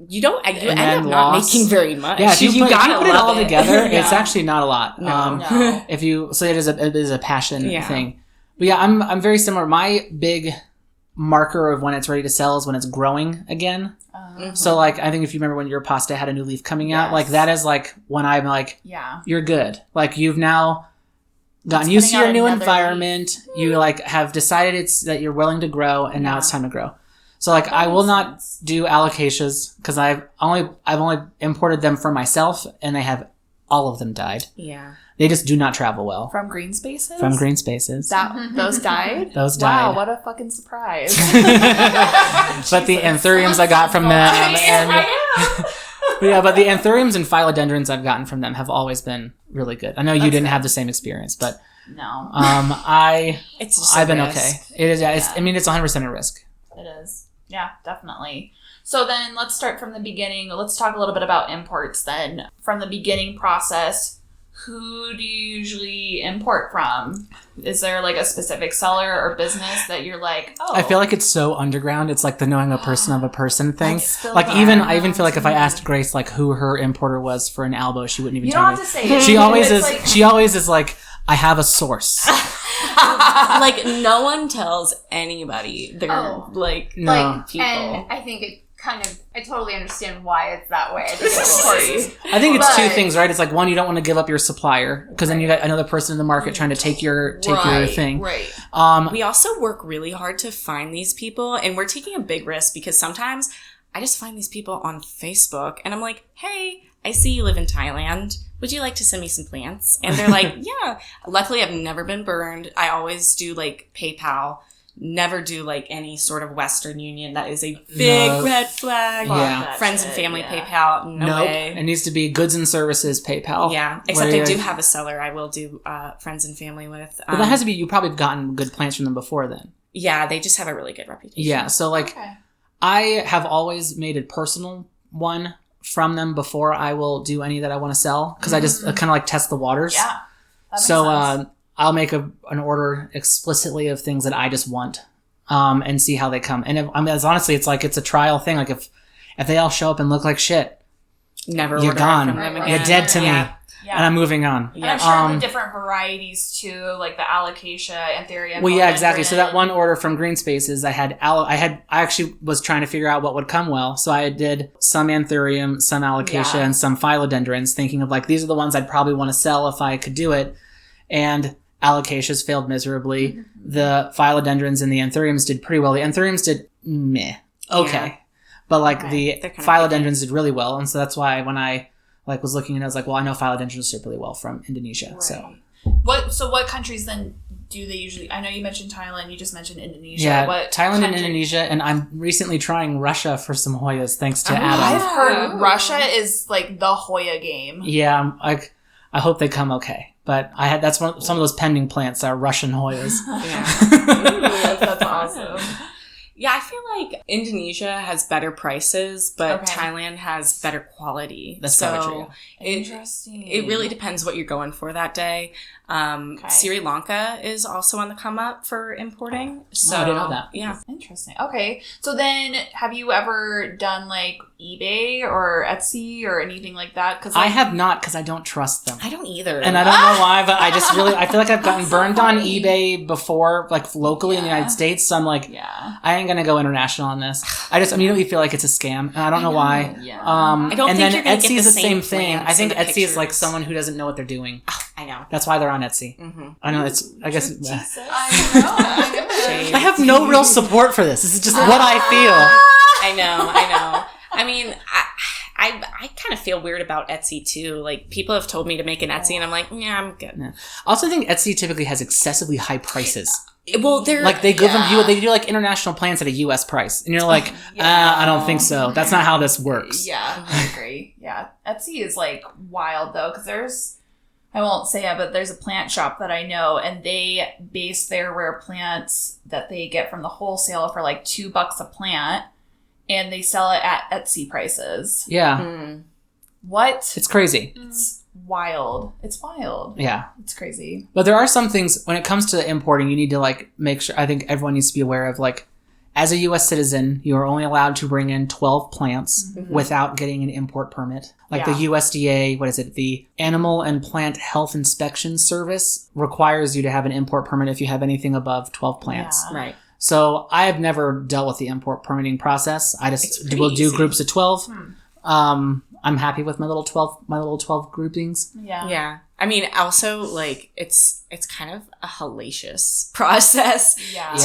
You end up not making very much. Yeah, if you put it all together, yeah. it's actually not a lot. No. It is a passion thing. But yeah, I'm very similar. My big marker of when it's ready to sell is when it's growing again. So like, I think if you remember when your pasta had a new leaf coming out, like that is like when I'm like, you're good. Like you've now gotten used to your new environment. Leaf. You like have decided that you're willing to grow, and now it's time to grow. So like I will not do alocasias because I've only imported them for myself, and they have all of them died. Yeah, they just do not travel well from green spaces. Those died. Those died. Wow, what a fucking surprise! But the anthuriums I got from them, but the anthuriums and philodendrons I've gotten from them have always been really good. I know you didn't have the same experience, but no, I've been risk. Okay. It is. Yeah, it's 100% a risk. It is. Yeah, definitely. So then let's start from the beginning. Let's talk a little bit about imports then. From the beginning process, who do you usually import from? Is there like a specific seller or business that you're like, oh? I feel like it's so underground. It's like the knowing a person of a person thing. Like I even feel like if I asked Grace like who her importer was for an Albo, she wouldn't even tell me. You don't have to say it. She always is like, I have a source. Like no one tells anybody. They're No. people. And I think it I totally understand why it's that way. I think it's two things, right? It's like, one, you don't want to give up your supplier because then you got another person in the market trying to take your thing. Right. We also work really hard to find these people, and we're taking a big risk because sometimes I just find these people on Facebook and I'm like, hey, I see you live in Thailand. Would you like to send me some plants? And they're like, yeah. Luckily, I've never been burned. I always do like PayPal. Never do like any sort of Western Union. That is a big red flag. Yeah. Friends and family PayPal. No way. It needs to be goods and services PayPal. Yeah. Except I do have a seller I will do friends and family with. But that has to be, you probably have gotten good plants from them before then. Yeah, they just have a really good reputation. Yeah. So like, I have always made a personal one from them before I will do any that I want to sell. Because I just kind of like test the waters. Yeah. That makes so sense. I'll make an order explicitly of things that I just want, and see how they come. And honestly, it's like it's a trial thing. Like if they all show up and look like shit, never you're order gone. from them again. You're dead to me, and I'm moving on. And I'm sure the different varieties too, like the alocasia, anthurium. Well, yeah, exactly. So that one order from Green Spaces, I actually was trying to figure out what would come well. So I did some anthurium, some alocasia, and some philodendrons, thinking of like these are the ones I'd probably want to sell if I could do it, and alocasias failed miserably. The philodendrons and the anthuriums did pretty well. The anthuriums did meh. Okay. Yeah. But like the philodendrons did really well. And so that's why when I like was looking and I was like, well, I know philodendrons did really well from Indonesia. Right. So what countries then do they usually, I know you mentioned Thailand, you just mentioned Indonesia. Yeah, what Thailand and Indonesia, and I'm recently trying Russia for some Hoyas thanks to Adam. I've heard Russia is like the Hoya game. Yeah, I hope they come okay. But some of those pending plants are Russian Hoyas. Ooh, that's awesome. Yeah, I feel like Indonesia has better prices, but Thailand has better quality. That's probably true. Interesting. It really depends what you're going for that day. Sri Lanka is also on the come up for importing. So I didn't know that. Yeah. Interesting. Okay. So then have you ever done like eBay or Etsy or anything like that? Cause I have not because I don't trust them. I don't either. And I don't know why, but I just really, I feel like I've gotten burned on eBay before, like locally in the United States. So I'm like, I ain't going to go international on this. I immediately feel like it's a scam and I don't know why. Yeah. I don't and think then you're gonna Etsy get is the the same same thing. I think plants Etsy and is like pictures. someone who doesn't know what they're doing. I know. That's why they're on Etsy. Mm-hmm. I know I guess. I I have no real support for this. This is just what I feel. I know. I mean, I kind of feel weird about Etsy too. Like people have told me to make an Etsy, and I'm like, yeah, I'm good. Yeah. I also think Etsy typically has excessively high prices. Well, they're like they give them they do like international plants at a U.S. price, and you're like, I don't think so. That's not how this works. Yeah, I agree. Yeah, Etsy is like wild though, because I won't say it, but there's a plant shop that I know, and they base their rare plants that they get from the wholesaler for like $2 a plant, and they sell it at Etsy prices. Yeah. What? It's crazy. It's wild. It's wild. Yeah. It's crazy. But there are some things when it comes to importing, you need to like make sure. I think everyone needs to be aware of like, as a U.S. citizen, you are only allowed to bring in 12 plants without getting an import permit. Like the USDA, what is it? The Animal and Plant Health Inspection Service requires you to have an import permit if you have anything above 12 plants. Yeah. Right. So I have never dealt with the import permitting process. I just will do groups of 12. I'm happy with my little 12 groupings. Yeah. Yeah. I mean, also, like, it's kind of a hellacious process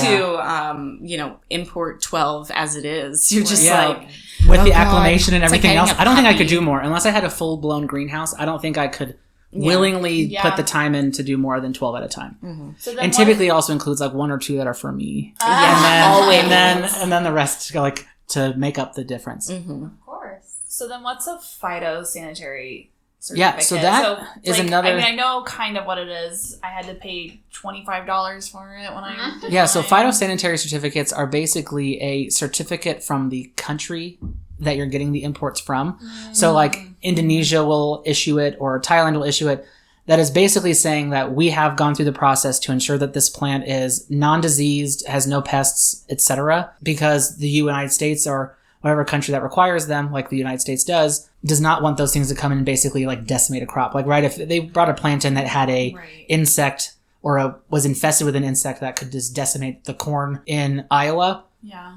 to, import 12 as it is. You're just like... With the acclimation and everything else, I don't think I could do more. Unless I had a full-blown greenhouse, I don't think I could willingly put the time in to do more than 12 at a time. Mm-hmm. So and typically also includes, like, 1 or 2 that are for me. Always. And then the rest, like, to make up the difference. Mm-hmm. Of course. So then what's a phytosanitary certificate? Yeah, so that is another... I mean, I know kind of what it is. I had to pay $25 for it when I did mine. So phytosanitary certificates are basically a certificate from the country that you're getting the imports from. So like Indonesia will issue it or Thailand will issue it. that is basically saying that we have gone through the process to ensure that this plant is non-diseased, has no pests, etc. Because the United States or whatever country that requires them, like the United States does not want those things to come in and basically like decimate a crop. Like, right, if they brought a plant in that had a insect or was infested with an insect that could just decimate the corn in Iowa,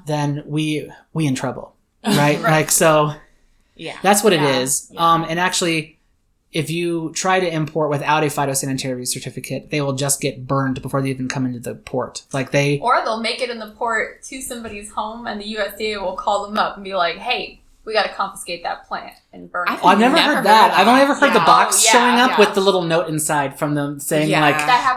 then we in trouble, right? Like, so that's what it is. And actually, if you try to import without a phytosanitary certificate, they will just get burned before they even come into the port. Or they'll make it in the port to somebody's home, and the USDA will call them up and be like, "Hey, we got to confiscate that plant and burn it." I've never heard that. I've only ever heard the box showing up with the little note inside from them saying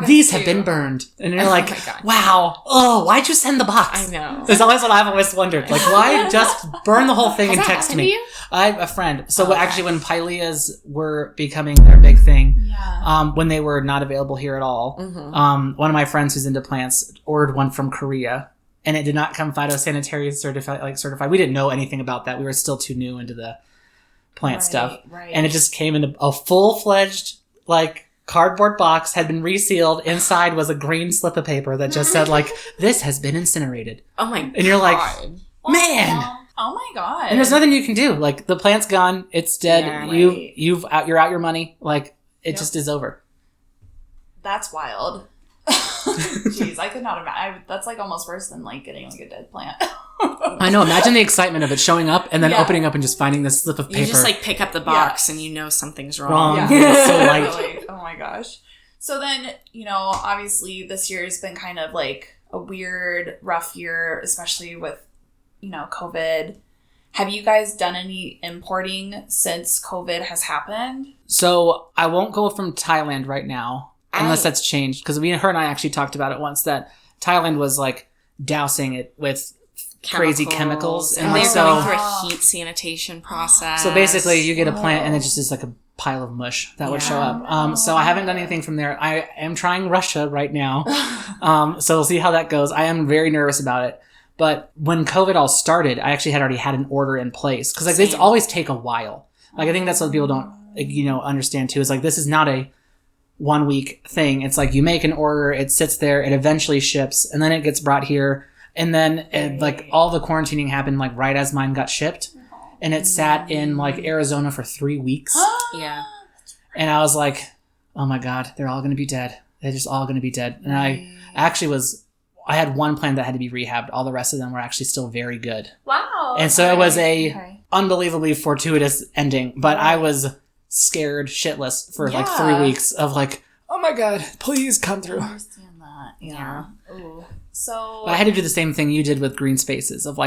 these have been burned. And you're like, wow, why'd you send the box? I know. That's always what I've always wondered. Like, why just burn the whole thing and text me? I have a friend. So actually when Pileas were becoming their big thing, when they were not available here at all, one of my friends who's into plants ordered one from Korea. And it did not come phytosanitary certified. We didn't know anything about that. We were still too new into the plant stuff. Right. And it just came in a full-fledged, cardboard box, had been resealed. Inside was a green slip of paper that just said, this has been incinerated. Oh my God. And you're like, man. Oh my God. And there's nothing you can do. The plant's gone. It's dead. Yeah, you're out your money. It just is over. That's wild. Jeez, I could not imagine. That's almost worse than getting a dead plant. I know. Imagine the excitement of it showing up and then opening up and just finding this slip of paper. You just pick up the box and something's wrong. Yeah. It's so light. Oh my gosh. So then, obviously this year has been kind of a weird, rough year, especially with, COVID. Have you guys done any importing since COVID has happened? So I won't go from Thailand right now. Unless that's changed. Because her and I actually talked about it once, that Thailand was dousing it with crazy chemicals. And they're going through a heat sanitation process. So basically you get a plant and it just is a pile of mush that would show up. So I haven't done anything from there. I am trying Russia right now. So we'll see how that goes. I am very nervous about it. But when COVID all started, I actually had already had an order in place. Because they always take a while. I think that's what people don't understand too. Is this is not a 1 week thing. It's you make an order, it sits there, it eventually ships, and then it gets brought here. And then all the quarantining happened right as mine got shipped. And it sat in Arizona for 3 weeks. Yeah. And I was like, oh my God, they're all going to be dead. They're just all going to be dead. And I had one plant that had to be rehabbed. All the rest of them were actually still very good. Wow. And so it was unbelievably fortuitous ending. But I was scared shitless for 3 weeks of oh my God, please come through. I understand that. Yeah. Ooh. So but I had to do the same thing you did with green spaces of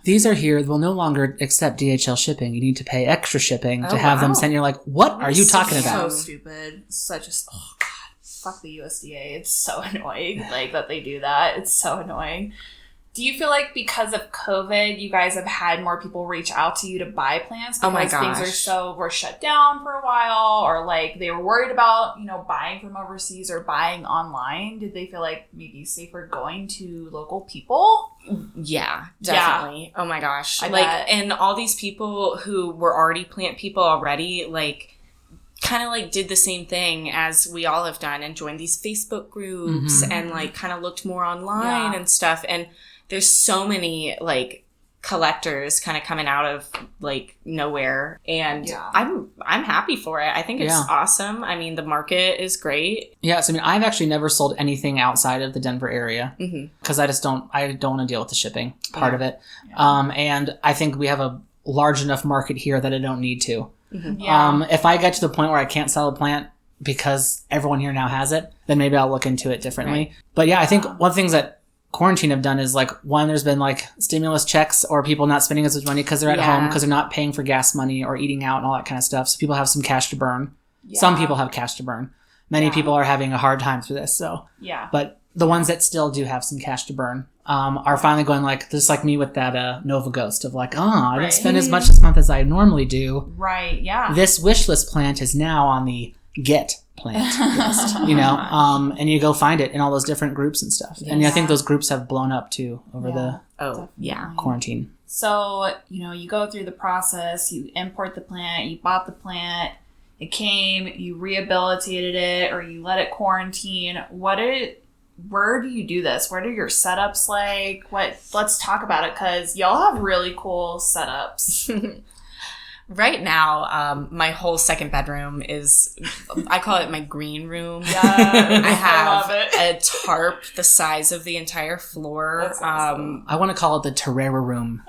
these are here, we'll no longer accept DHL shipping. You need to pay extra shipping to have them sent. You're like, what are you talking about? So stupid. Oh God. Fuck the USDA. It's so annoying that they do that. It's so annoying. Do you feel because of COVID, you guys have had more people reach out to you to buy plants because things were shut down for a while, or they were worried about, buying from overseas or buying online? Did they feel maybe safer going to local people? Yeah, definitely. Yeah. Oh my gosh. And all these people who were already plant people already, kind of did the same thing as we all have done and joined these Facebook groups and kind of looked more online and stuff. And there's so many collectors kind of coming out of nowhere, and I'm happy for it. I think it's awesome. I mean, the market is great. Yeah, so I've actually never sold anything outside of the Denver area because I don't want to deal with the shipping part of it. Yeah. And I think we have a large enough market here that I don't need to. If I get to the point where I can't sell a plant because everyone here now has it, then maybe I'll look into it differently. Right. But I think one of the things that quarantine have done is one, there's been stimulus checks or people not spending as much money because they're at home because they're not paying for gas money or eating out and all that kind of stuff. So people have some cash to burn. Some people have cash to burn. Many people are having a hard time through this. So but the ones that still do have some cash to burn are finally going just me with that Nova Ghost of I didn't spend as much this month as I normally do. Right. Yeah. This wish list plant is now on the get plant list, and you go find it in all those different groups and stuff. And I think those groups have blown up too over the quarantine. So, you go through the process, you import the plant, you bought the plant, it came, you rehabilitated it, or you let it quarantine. Where do you do this? What are your setups like? Let's talk about it, because y'all have really cool setups. Right now, my whole second bedroom is, I call it my green room. Yeah, I have love it. a tarp the size of the entire floor. That's awesome. I want to call it the Terrera room.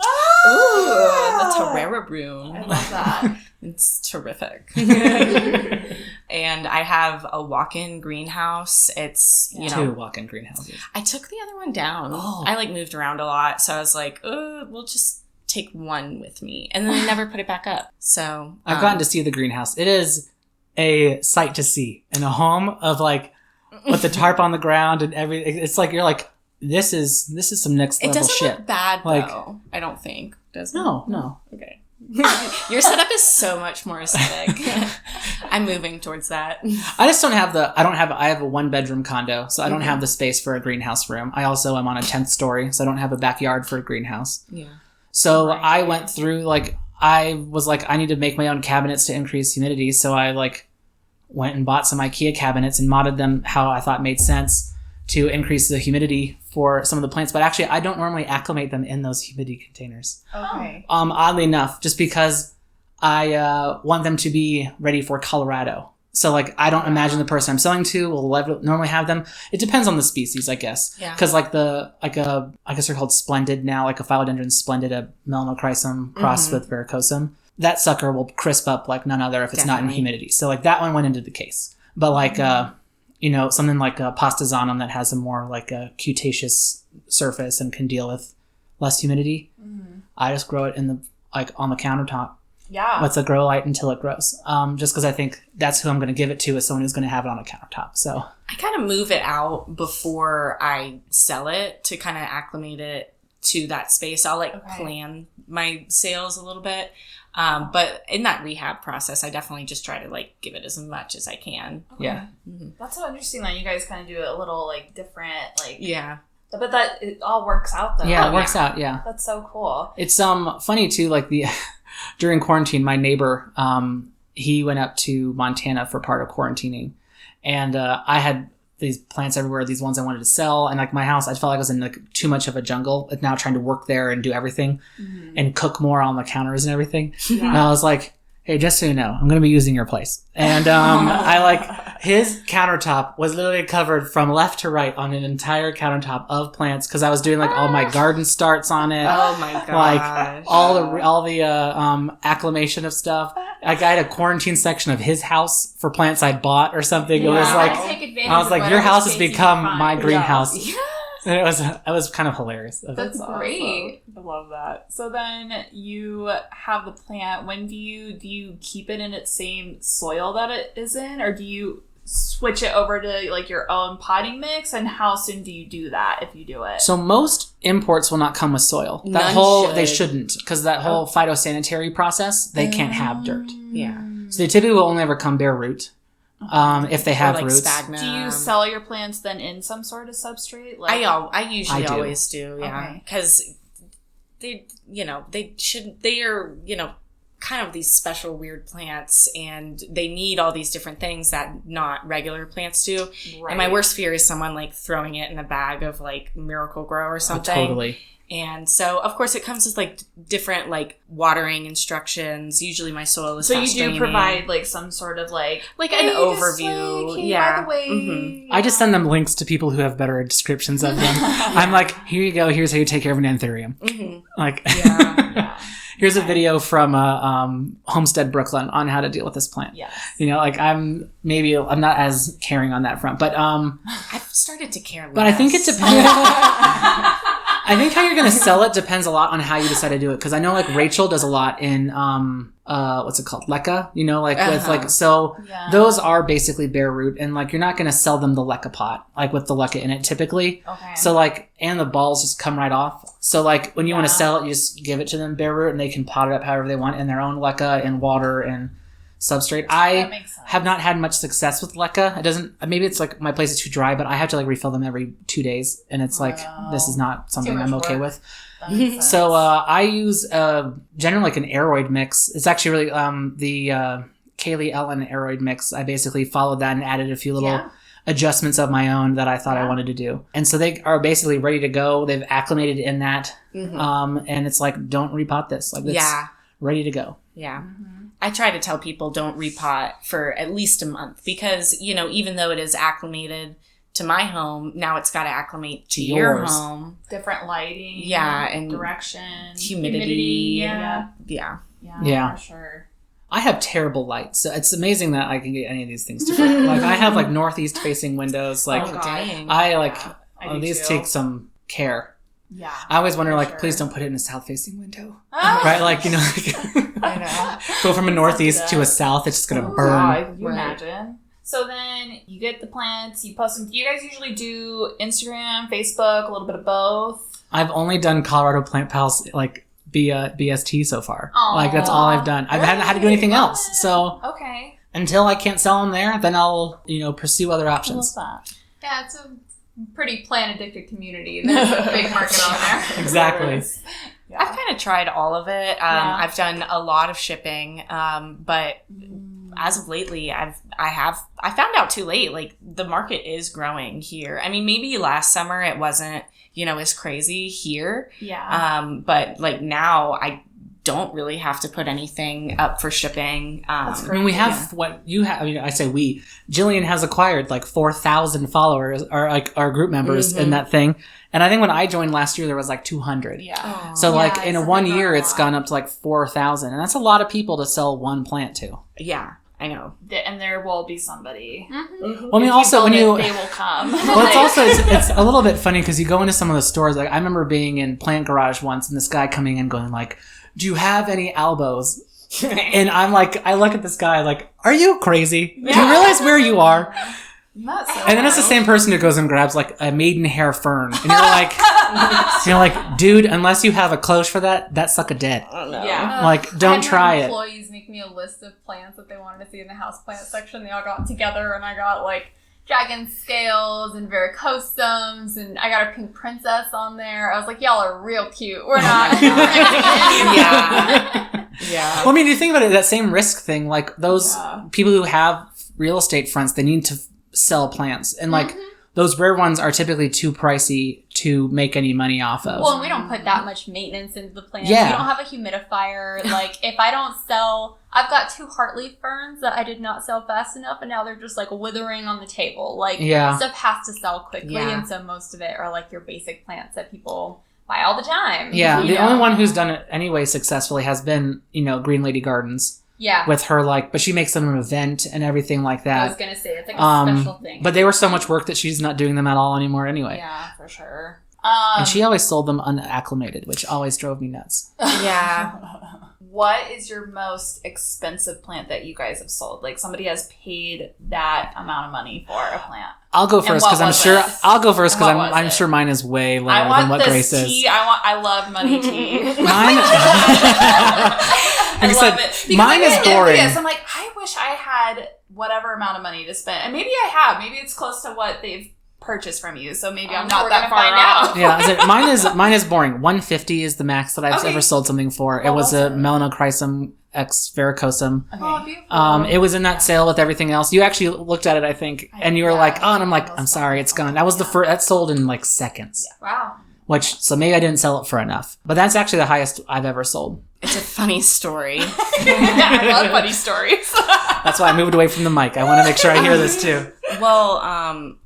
Ooh, the Terrera room. I love that. It's terrific. And I have a walk-in greenhouse. It's, you know. 2 walk-in greenhouses. I took the other one down. Oh. I moved around a lot. So I was like, we'll just take one with me. And then I never put it back up. So. I've gotten to see the greenhouse. It is a sight to see in a home of with the tarp on the ground and everything. It's like, you're like, this is some next level shit. It doesn't look bad, though. I don't think. Does it? No. Okay. Your setup is so much more aesthetic. I'm moving towards that. I just don't have I have a 1-bedroom condo, so I don't have the space for a greenhouse room. I also am on a 10th story, so I don't have a backyard for a greenhouse. Yeah. So I went through, I was like, I need to make my own cabinets to increase humidity, so I went and bought some IKEA cabinets and modded them how I thought made sense to increase the humidity for some of the plants. But actually, I don't normally acclimate them in those humidity containers. Okay. Oddly enough, just because I want them to be ready for Colorado. So I don't imagine the person I'm selling to will normally have them. It depends on the species, I guess. Yeah. Because I guess they're called Splendid now, like a Philodendron Splendid, a Melanochrysum crossed with Verrucosum. That sucker will crisp up like none other if it's not in humidity. So that one went into the case. But something like a Pastazanum that has a more a cutaceous surface and can deal with less humidity. Mm-hmm. I just grow it in the on the countertop. Yeah. With a grow light until it grows. Just because I think that's who I'm going to give it to, is someone who's going to have it on a countertop. So I kind of move it out before I sell it to kind of acclimate it to that space. I'll plan my sales a little bit. But in that rehab process, I definitely just try to give it as much as I can. Okay. Yeah. Mm-hmm. That's so interesting that you guys kind of do it a little different, Yeah. But that it all works out though. Yeah, it works out. Yeah. That's so cool. It's funny too, during quarantine, my neighbor, he went up to Montana for part of quarantining, and I had these plants everywhere, these ones I wanted to sell, and my house, I felt like I was in too much of a jungle, now trying to work there and do everything and cook more on the counters and everything. Yeah. And I was like, hey, just so you know, I'm going to be using your place. And his countertop was literally covered from left to right on an entire countertop of plants, because I was doing all my garden starts on it. Oh my gosh. All the acclimation of stuff. I had a quarantine section of his house for plants I'd bought or something. Yeah. It was I was like, your house has become my greenhouse. Yeah. And it was kind of hilarious. That's great. Awesome. I love that. So then you have the plant. When do you keep it in its same soil that it is in, or do you switch it over to your own potting mix? And how soon do you do that if you do it? So most imports will not come with soil. They shouldn't, because that whole phytosanitary process, they can't have dirt. Yeah. So they typically will only ever come bare root. If they have roots. Sphagnum. Do you sell your plants then in some sort of substrate? I usually always do, yeah. Okay. Because they are, kind of these special weird plants, and they need all these different things that not regular plants do. Right. And my worst fear is someone throwing it in a bag of Miracle Grow or something. Oh, totally. And so, of course, it comes with different watering instructions. Usually, my soil is so you do provide some sort of an overview. Hey, yeah. By the way, mm-hmm. I just send them links to people who have better descriptions of them. I'm like, here you go. Here's how you take care of an anthurium. Mm-hmm. Yeah. Here's a video from Homestead Brooklyn on how to deal with this plant. Yes. I'm not as caring on that front, but I've started to care less. But I think it depends. I think how you're going to sell it depends a lot on how you decide to do it. Because I know Rachel does a lot in what's it called, leca. With those are basically bare root, and you're not going to sell them the leca pot with the leca in it typically. Okay. So and the balls just come right off. So when you want to sell it, you just give it to them bare root, and they can pot it up however they want in their own leca and water and substrate. I have not had much success with leca. It doesn't. Maybe it's my place is too dry, but I have to refill them every 2 days, and it's this is not something I'm okay with. So I use generally an aeroid mix. It's actually really the Kaylee Ellen Aeroid mix. I basically followed that and added a few little adjustments of my own that I thought I wanted to do. And so they are basically ready to go. They've acclimated in that. And it's like, don't repot this. Like, it's ready to go. Yeah. I try to tell people don't repot for at least a month because, you know, even though it is acclimated to my home, now it's got to acclimate to your home. Different lighting. Yeah. And direction. Humidity. Yeah, for sure. I have terrible light, so it's amazing that I can get any of these things to work. Like, I have, like, northeast facing windows. Like, dang. I, like, I these too. take some care. Yeah. I always wonder, like, sure. please don't put it in a south-facing window. Right? Like, you know, like, I know. go from a northeast to a south, it's just going to burn. God, can you imagine? So then you get the plants, you post them. Do you guys usually do Instagram, Facebook, a little bit of both? I've only done Colorado Plant Pals, like, BST so far. Aww. Like, that's all I've done. I haven't had to do anything else. So Okay. until I can't sell them there, then I'll, you know, pursue other options. I love that. Yeah, it's a pretty plant-addicted community. There's a big market on there. Exactly. Yeah. I've kind of tried all of it. I've done a lot of shipping, but as of lately, I found out too late. Like, the market is growing here. I mean, maybe last summer it wasn't, you know, as crazy here. Yeah. But like now, I don't really have to put anything up for shipping. I mean, we have what you have. I mean, I say we. Jillian has acquired like 4,000 followers, or like our group members in that thing. And I think when I joined last year, there was like 200. Yeah. So like in a 1 year, it's gone up to like 4,000, and that's a lot of people to sell one plant to. Yeah, I know. And there will be somebody. Well, I mean, also when you they will come. well, it's also it's a little bit funny because you go into some of the stores. Like, I remember being in Plant Garage once, and this guy coming in going like, "Do you have any albos?" And I'm like, I look at this guy like, "Are you crazy? Do you realize where you are?" And then it's the same person who goes and grabs like a maidenhair fern, and you're like, dude, unless you have a close for that suck a dead. Yeah. Like, don't try it. Employees make me a list of plants that they wanted to see in the houseplant section. They all got together, and I got like dragon scales and varicosums, and I got a pink princess on there. I was like, y'all are real cute. We're not. Yeah. Well, I mean, you think about it, that same risk thing, like those people who have real estate fronts, they need to sell plants, and like those rare ones are typically too pricey to make any money off of. Well, and we don't put that much maintenance into the plants. Yeah. We don't have a humidifier. Like, if I don't sell, I've got 2 heartleaf ferns that I did not sell fast enough, and now they're just like withering on the table. Like, stuff has to sell quickly, and so most of it are like your basic plants that people buy all the time. Yeah, the only one who's done it anyway successfully has been, you know, Green Lady Gardens. Yeah. With her, like, but she makes them an event and everything like that. I was going to say, it's like a special thing. But they were so much work that she's not doing them at all anymore anyway. Yeah, for sure. And she always sold them unacclimated, which always drove me nuts. Yeah. What is your most expensive plant that you guys have sold? Like, somebody has paid that amount of money for a plant. I'll go first because I'm sure. I'll go first because I'm sure mine is way lower than what Grace is. I love money tea. Mine. Like I said, mine is boring. Envious. I'm like, I wish I had whatever amount of money to spend, and maybe I have. Maybe it's close to what they've purchased from you, so maybe I'm not that far off. Yeah, mine is boring. 150 is the max that I've ever sold something for. It was a Melanochrysum ex varicosum. Oh, beautiful. It was in that sale with everything else. You actually looked at it, I think, and you were like, "Oh," and I'm like, "I'm sorry, it's gone." That was the first. That sold in like seconds. Wow. So maybe I didn't sell it for enough. But that's actually the highest I've ever sold. It's a funny story. I love funny stories. That's why I moved away from the mic. I want to make sure I hear this too. Well,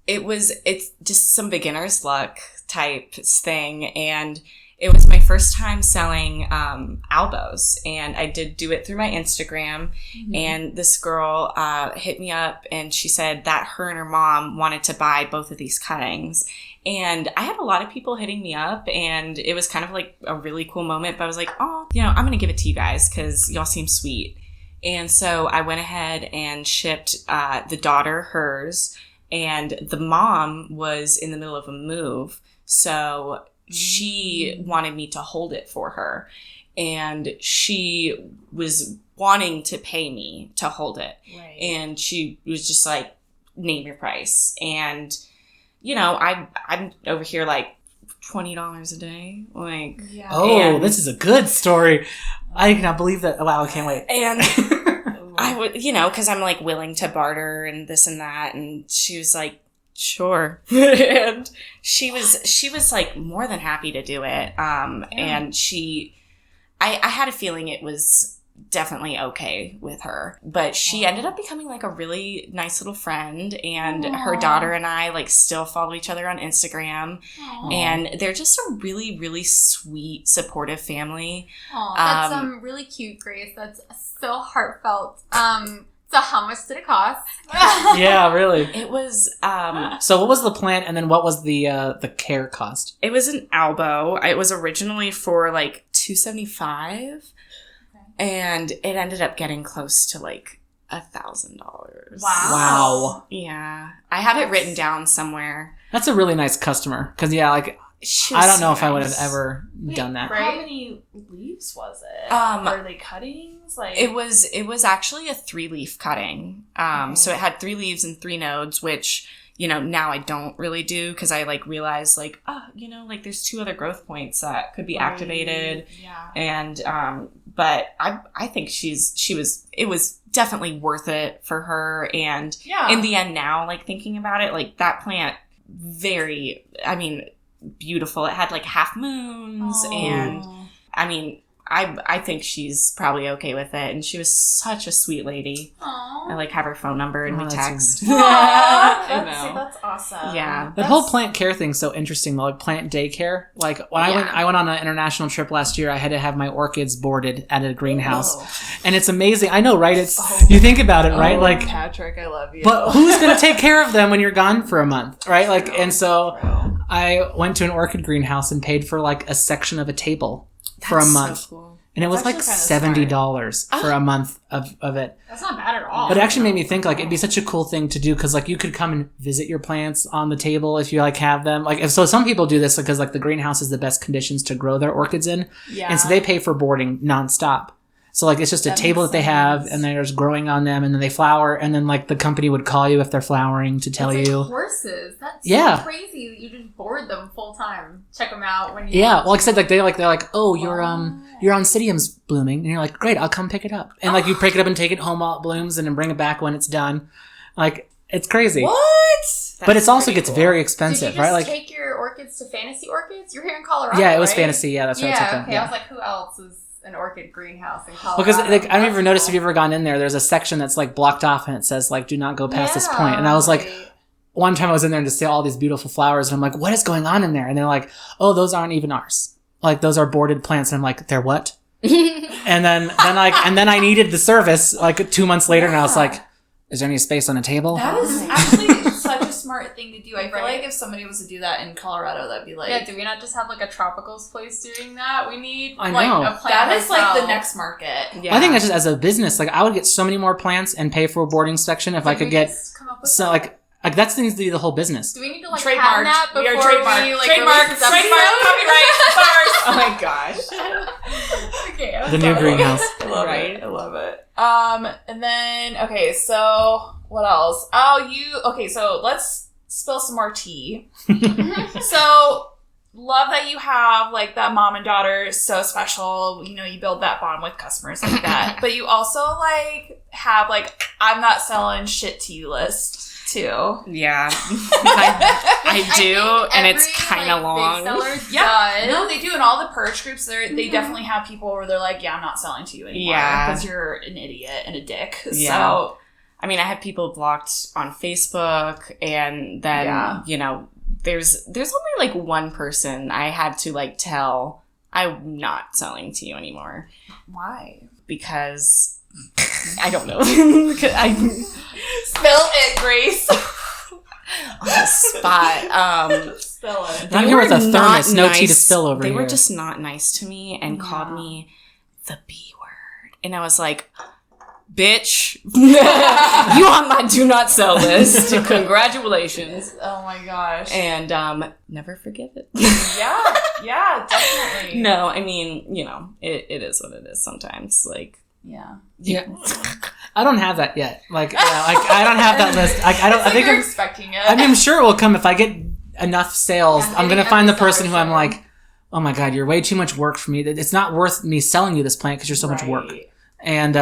it's just some beginner's luck type thing, and it was my first time selling albos, and I did do it through my Instagram. And this girl hit me up, and she said that her and her mom wanted to buy both of these cuttings. And I had a lot of people hitting me up, and it was kind of like a really cool moment. But I was like, oh, I'm going to give it to you guys because y'all seem sweet. And so I went ahead and shipped the daughter hers, and the mom was in the middle of a move. So she wanted me to hold it for her, and she was wanting to pay me to hold it. Right. And she was just like, name your price. And I'm over here like $20 a day. Like, this is a good story. I cannot believe that. Wow, I can't wait. And I would, because I'm like willing to barter and this and that. And she was like, sure. And she was like more than happy to do it. And I had a feeling it was definitely okay with her, but she ended up becoming like a really nice little friend, and her daughter and I like still follow each other on Instagram. And they're just a really, really sweet, supportive family. That's really cute, Grace. That's so heartfelt. So how much did it cost? Yeah, really. It was so what was the plant, and then what was the care cost? It was an elbow. It was originally for like $275. And it ended up getting close to like $1,000. Wow. Yeah. I have it written down somewhere. That's a really nice customer. Because, yeah, like, I don't know if I would have ever done that. How many leaves was it? Were they cuttings? Like it was actually a 3-leaf cutting. So it had 3 leaves and 3 nodes, which, now I don't really do, because I like realize like, like there's 2 other growth points that could be activated. Yeah. And but I think it was definitely worth it for her. And in the end now, like thinking about it, like that plant, beautiful. It had like half moons. And I think she's probably okay with it. And she was such a sweet lady. Aww. I like have her phone number and we text. That's awesome. Yeah. That whole plant care thing's so interesting though, like plant daycare. Like when I went on an international trip last year, I had to have my orchids boarded at a greenhouse. And it's amazing. I know, right? You think about it, right? Like Patrick, I love you. But who's going to take care of them when you're gone for a month, right? Like and so I went to an orchid greenhouse and paid for like a section of a table for a month. So cool. And it was like $70 for a month of it. That's not bad at all. But it actually made me think like it'd be such a cool thing to do, because like you could come and visit your plants on the table if you like have them. Like so some people do this because like the greenhouse is the best conditions to grow their orchids in. Yeah. And so they pay for boarding nonstop. So like it's just a table that they have, and they're just growing on them, and then they flower, and then like the company would call you if they're flowering to tell you. Like horses. That's so crazy that you just board them full time. Check them out when you. Yeah, well, like I said, like they're like, oh, your oncidium's blooming, and you're like, great, I'll come pick it up, and like you pick it up and take it home while it blooms, and then bring it back when it's done. Like it's crazy. What? But it also gets very expensive, Did you right? Just Like take your orchids to Fantasy Orchids. You're here in Colorado. Yeah, it was right? Fantasy. Yeah, that's right. Yeah, okay. I was like, who else is an orchid greenhouse in Colorado? Because like I don't even notice if you've ever gone in there. There's a section that's like blocked off, and it says like, "Do not go past this point." And I was like, one time I was in there to see all these beautiful flowers, and I'm like, "What is going on in there?" And they're like, "Oh, those aren't even ours. Like those are boarded plants." And I'm like, "They're what?" and then I needed the service like 2 months later, and I was like, "Is there any space on a table?" That is actually such a smart thing to do. I feel like if somebody was to do that in Colorado, that'd be like... Yeah, do we not just have like a tropicals place doing that? We need I like know. a plant That is hotel. like the next market. Yeah. I think that's just as a business. Like I would get so many more plants and pay for a boarding section if I could get so like that needs to be the whole business. Do we need to like trademark patent that before we are trademark. we like Trademark, release this copyright, bars. Oh my gosh. Okay, The new greenhouse. I love it. I love it. And then so what else? So let's spill some more tea. So love that you have like that mom and daughter, so special. You build that bond with customers like that. But you also like have like I'm not selling shit to you list too. Yeah. I do, and it's kind of long. Yeah, no, they do. In all the purge groups, they definitely have people where they're like, yeah, I'm not selling to you anymore because you're an idiot and a dick. Yeah. So, I mean, I have people blocked on Facebook, and then, there's only like one person I had to like tell I'm not selling to you anymore. Why? Because I don't know. Spill it, Grace. On the spot. Spill it. I'm here with a thermos, no tea to spill over here. They here. were just not nice to me and called me the B word. And I was like, bitch, you on my do not sell list. Congratulations. Oh my gosh. And never forgive it. Yeah, definitely. No, I mean, it is what it is sometimes. Like, yeah. I don't have that yet. Like I don't have that list. I think you're I'm expecting it. I mean, I'm sure it will come if I get enough sales. I'm gonna find the person who I'm like, oh my god, you're way too much work for me. It's not worth me selling you this plant because you're so much work. And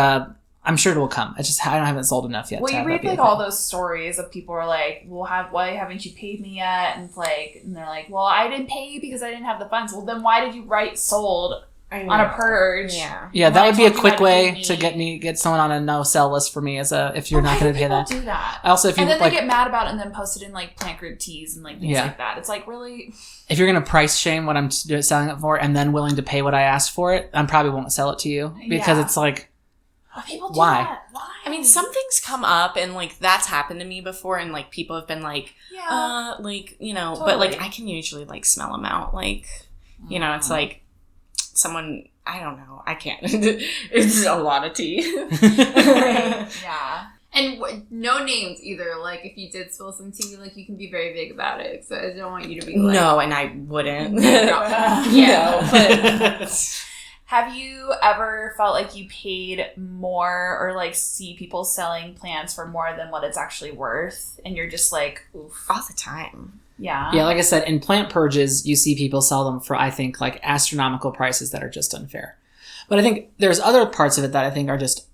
I'm sure it will come. I haven't sold enough yet. Well, you read like all those stories of people are like, why haven't you paid me yet? And it's like, and they're like, well, I didn't pay you because I didn't have the funds. Well, then why did you write sold on a purge? Yeah, that would be a quick way to get someone on a no sell list for me if you're not going to pay that. Do that. Also, if you and then they get mad about it and then post it in like plant group teas and like things like that. It's like, really. If you're going to price shame what I'm selling it for and then willing to pay what I asked for it, I probably won't sell it to you because it's like. But people do why? That. Why? I mean, some things come up, and like that's happened to me before, and like people have been like, like totally. But like I can usually like smell them out, like it's like someone I don't know, I can't. It's a lot of tea. Yeah. And no names either. Like, if you did spill some tea, like, you can be very vague about it. So I don't want you to be like... No, and I wouldn't. But... Have you ever felt like you paid more or, like, see people selling plants for more than what it's actually worth? And you're just like, oof. All the time. Yeah. Yeah, like I said, in plant purges, you see people sell them for, I think, like, astronomical prices that are just unfair. But I think there's other parts of it that I think are just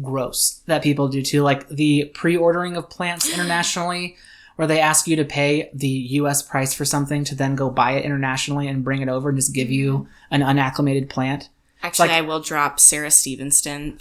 gross that people do too, like the pre-ordering of plants internationally, where they ask you to pay the U.S. price for something to then go buy it internationally and bring it over and just give you an unacclimated plant. Actually, I will drop Sarah Stevenson.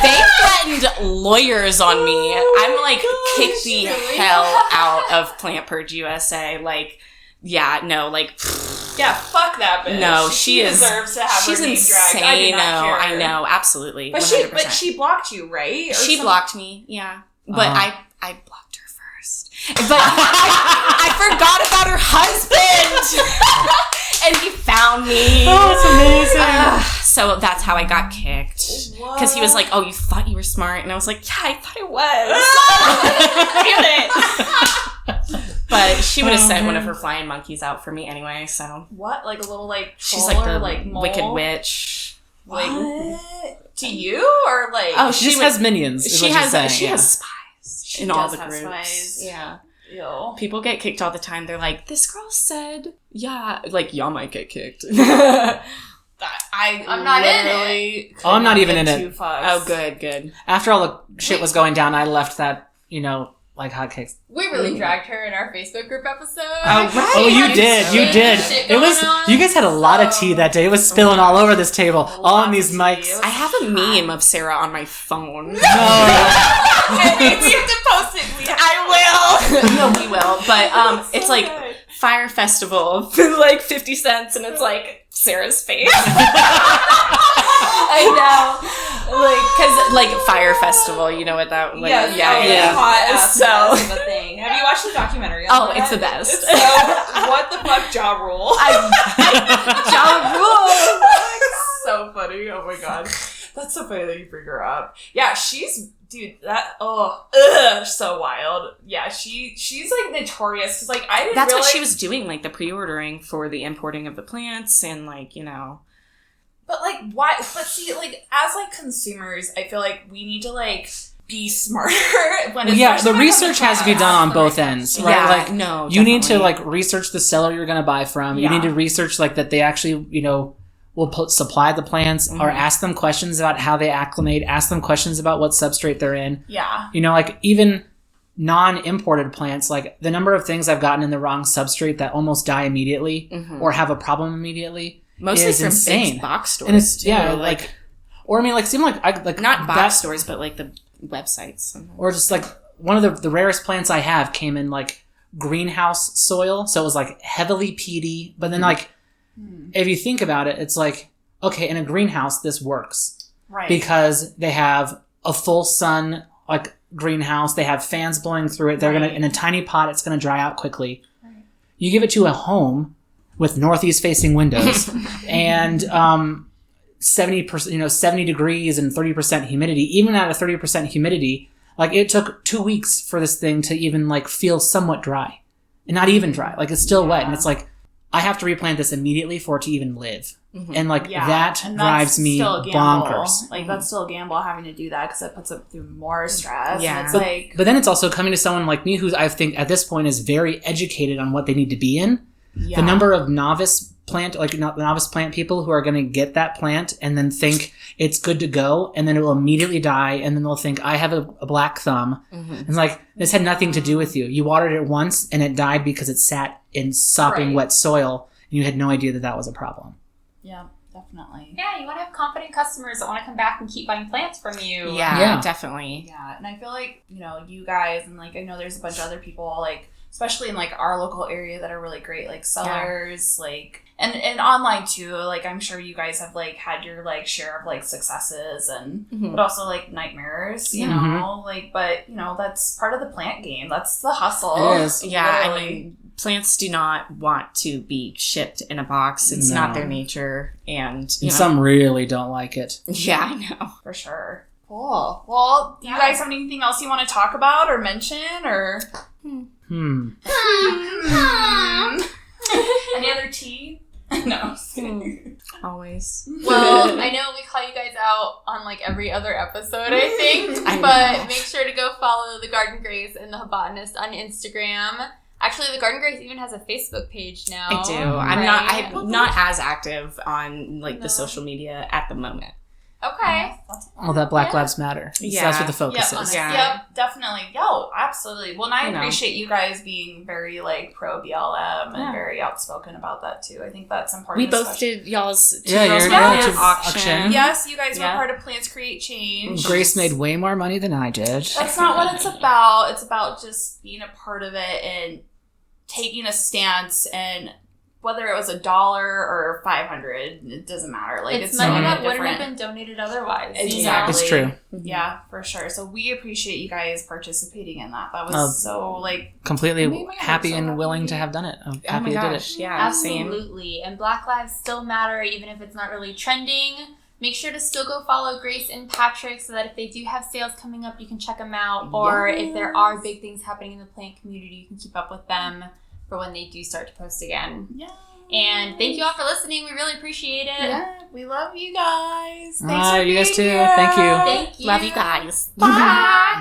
They threatened lawyers on me. I'm like, kick the hell out of Plant Purge USA. Like, yeah, no, like, yeah, fuck that bitch. No, she deserves to have her name insane. dragged. I do not care. I know, absolutely. But she blocked you, right? She blocked me, yeah. But I blocked her first. But I forgot about her husband. And he found me. Oh, it's amazing. So that's how I got kicked. Because he was like, oh, you thought you were smart? And I was like, yeah, I thought I was. Damn it. But she would have sent one of her flying monkeys out for me anyway, so. What? Like a little, like, she's like the mole? Wicked Witch. Like, to you? Or like... Oh, she just has minions, she has spies in all the groups. Spies. Yeah. Ew. People get kicked all the time. They're like, this girl said, yeah. Like, y'all might get kicked. I'm not in it. Oh, I'm not even in it. Oh, good. After all the shit was going down, I left that, like hotcakes. We really dragged her in our Facebook group episode. Oh, right. Oh, you did. It was, you guys had a lot of tea that day. It was spilling all over this table, all on these mics. I have a meme of Sarah on my phone. No. We have to post it. I will. No, we will. But so it's like Fire Festival for like 50 cents, and it's like Sarah's face. I know. Like, because, like, Fire Festival, you know what that, like, yes, yeah. Hot ass the thing. Have you watched the documentary on that? It's the best. It's so, what the fuck, Ja Rule? Ja Rule! So funny. Oh my god. That's so funny that you bring her up. Yeah, she's, dude, so wild. Yeah, she's like notorious, because, like, I didn't That's realize... what she was doing, like, the pre-ordering for the importing of the plants, and, like, But, like, why? But see, like, as, like, consumers, I feel like we need to, like, be smarter. The research has to be done on both ends, right? Yeah, like, no, you need to, like, research the seller you're going to buy from. You need to research, like, that they actually, will supply the plants, or ask them questions about how they acclimate, ask them questions about what substrate they're in. Yeah. Like, even non-imported plants, like, the number of things I've gotten in the wrong substrate that almost die immediately, or have a problem immediately. Mostly is from insane. big box stores. And it's, too, not box stores, but like the websites. Or just like one of the rarest plants I have came in like greenhouse soil. So it was like heavily peaty. But then like, if you think about it, it's like, okay, in a greenhouse, this works. Right. Because they have a full sun, like greenhouse. They have fans blowing through it. They're going to, in a tiny pot, it's going to dry out quickly. Right. You give it to a home with northeast facing windows and 70%, 70 degrees and 30% humidity. Even at a 30% humidity, like it took 2 weeks for this thing to even like feel somewhat dry, and not even dry. Like it's still wet, and it's like I have to replant this immediately for it to even live. And like that and drives me bonkers. Like that's still a gamble having to do that because it puts up through more stress. Yeah. And it's but then it's also coming to someone like me who I think at this point is very educated on what they need to be in. The number of novice plant people who are going to get that plant and then think it's good to go, and then it will immediately die, and then they'll think I have a black thumb. It's like, this had nothing to do with you. You watered it once and it died because it sat in sopping wet soil and you had no idea that was a problem. Yeah, definitely. Yeah, you want to have confident customers that want to come back and keep buying plants from you. Yeah, definitely. Yeah, and I feel like, you guys, and like I know there's a bunch of other people, like especially in like our local area, that are really great, like sellers, like and online too. Like I'm sure you guys have like had your like share of like successes and but also like nightmares, you know, like but that's part of the plant game. That's the hustle. It is. Yeah, I mean, plants do not want to be shipped in a box. It's not their nature, and some really don't like it. Yeah, I know. For sure. Cool. Well, do you guys have anything else you want to talk about or mention or? Any other tea? No. Always. Well, I know we call you guys out on like every other episode, I think. But make sure to go follow the Garden Grace and the Botanist on Instagram. Actually, the Garden Grace even has a Facebook page now. I do. Right? I'm not as active on like the social media at the moment. Okay. All that Black Lives Matter. Yeah. So that's what the focus is. Yep, definitely. Yo, absolutely. Well, and I appreciate you guys being very like pro BLM and very outspoken about that too. I think that's important. We both did y'all's auction. Yes, you guys were part of Plants Create Change. Grace made way more money than I did. That's not what it's about. It's about just being a part of it and taking a stance, and whether it was $1 or $500, it doesn't matter. Like it's money so that different. wouldn't have been donated otherwise. Exactly. It's true. Yeah, for sure. So we appreciate you guys participating in that. That was so like completely happy and willing to have done it. I'm happy I did it. Yeah, absolutely. And Black Lives still matter, even if it's not really trending. Make sure to still go follow Grace and Patrick so that if they do have sales coming up, you can check them out. Or if there are big things happening in the plant community, you can keep up with them for when they do start to post again. Yeah. And thank you all for listening. We really appreciate it. Yeah, we love you guys. Thanks for you guys too. here. Thank you. Thank you. Love you guys. Bye. Bye.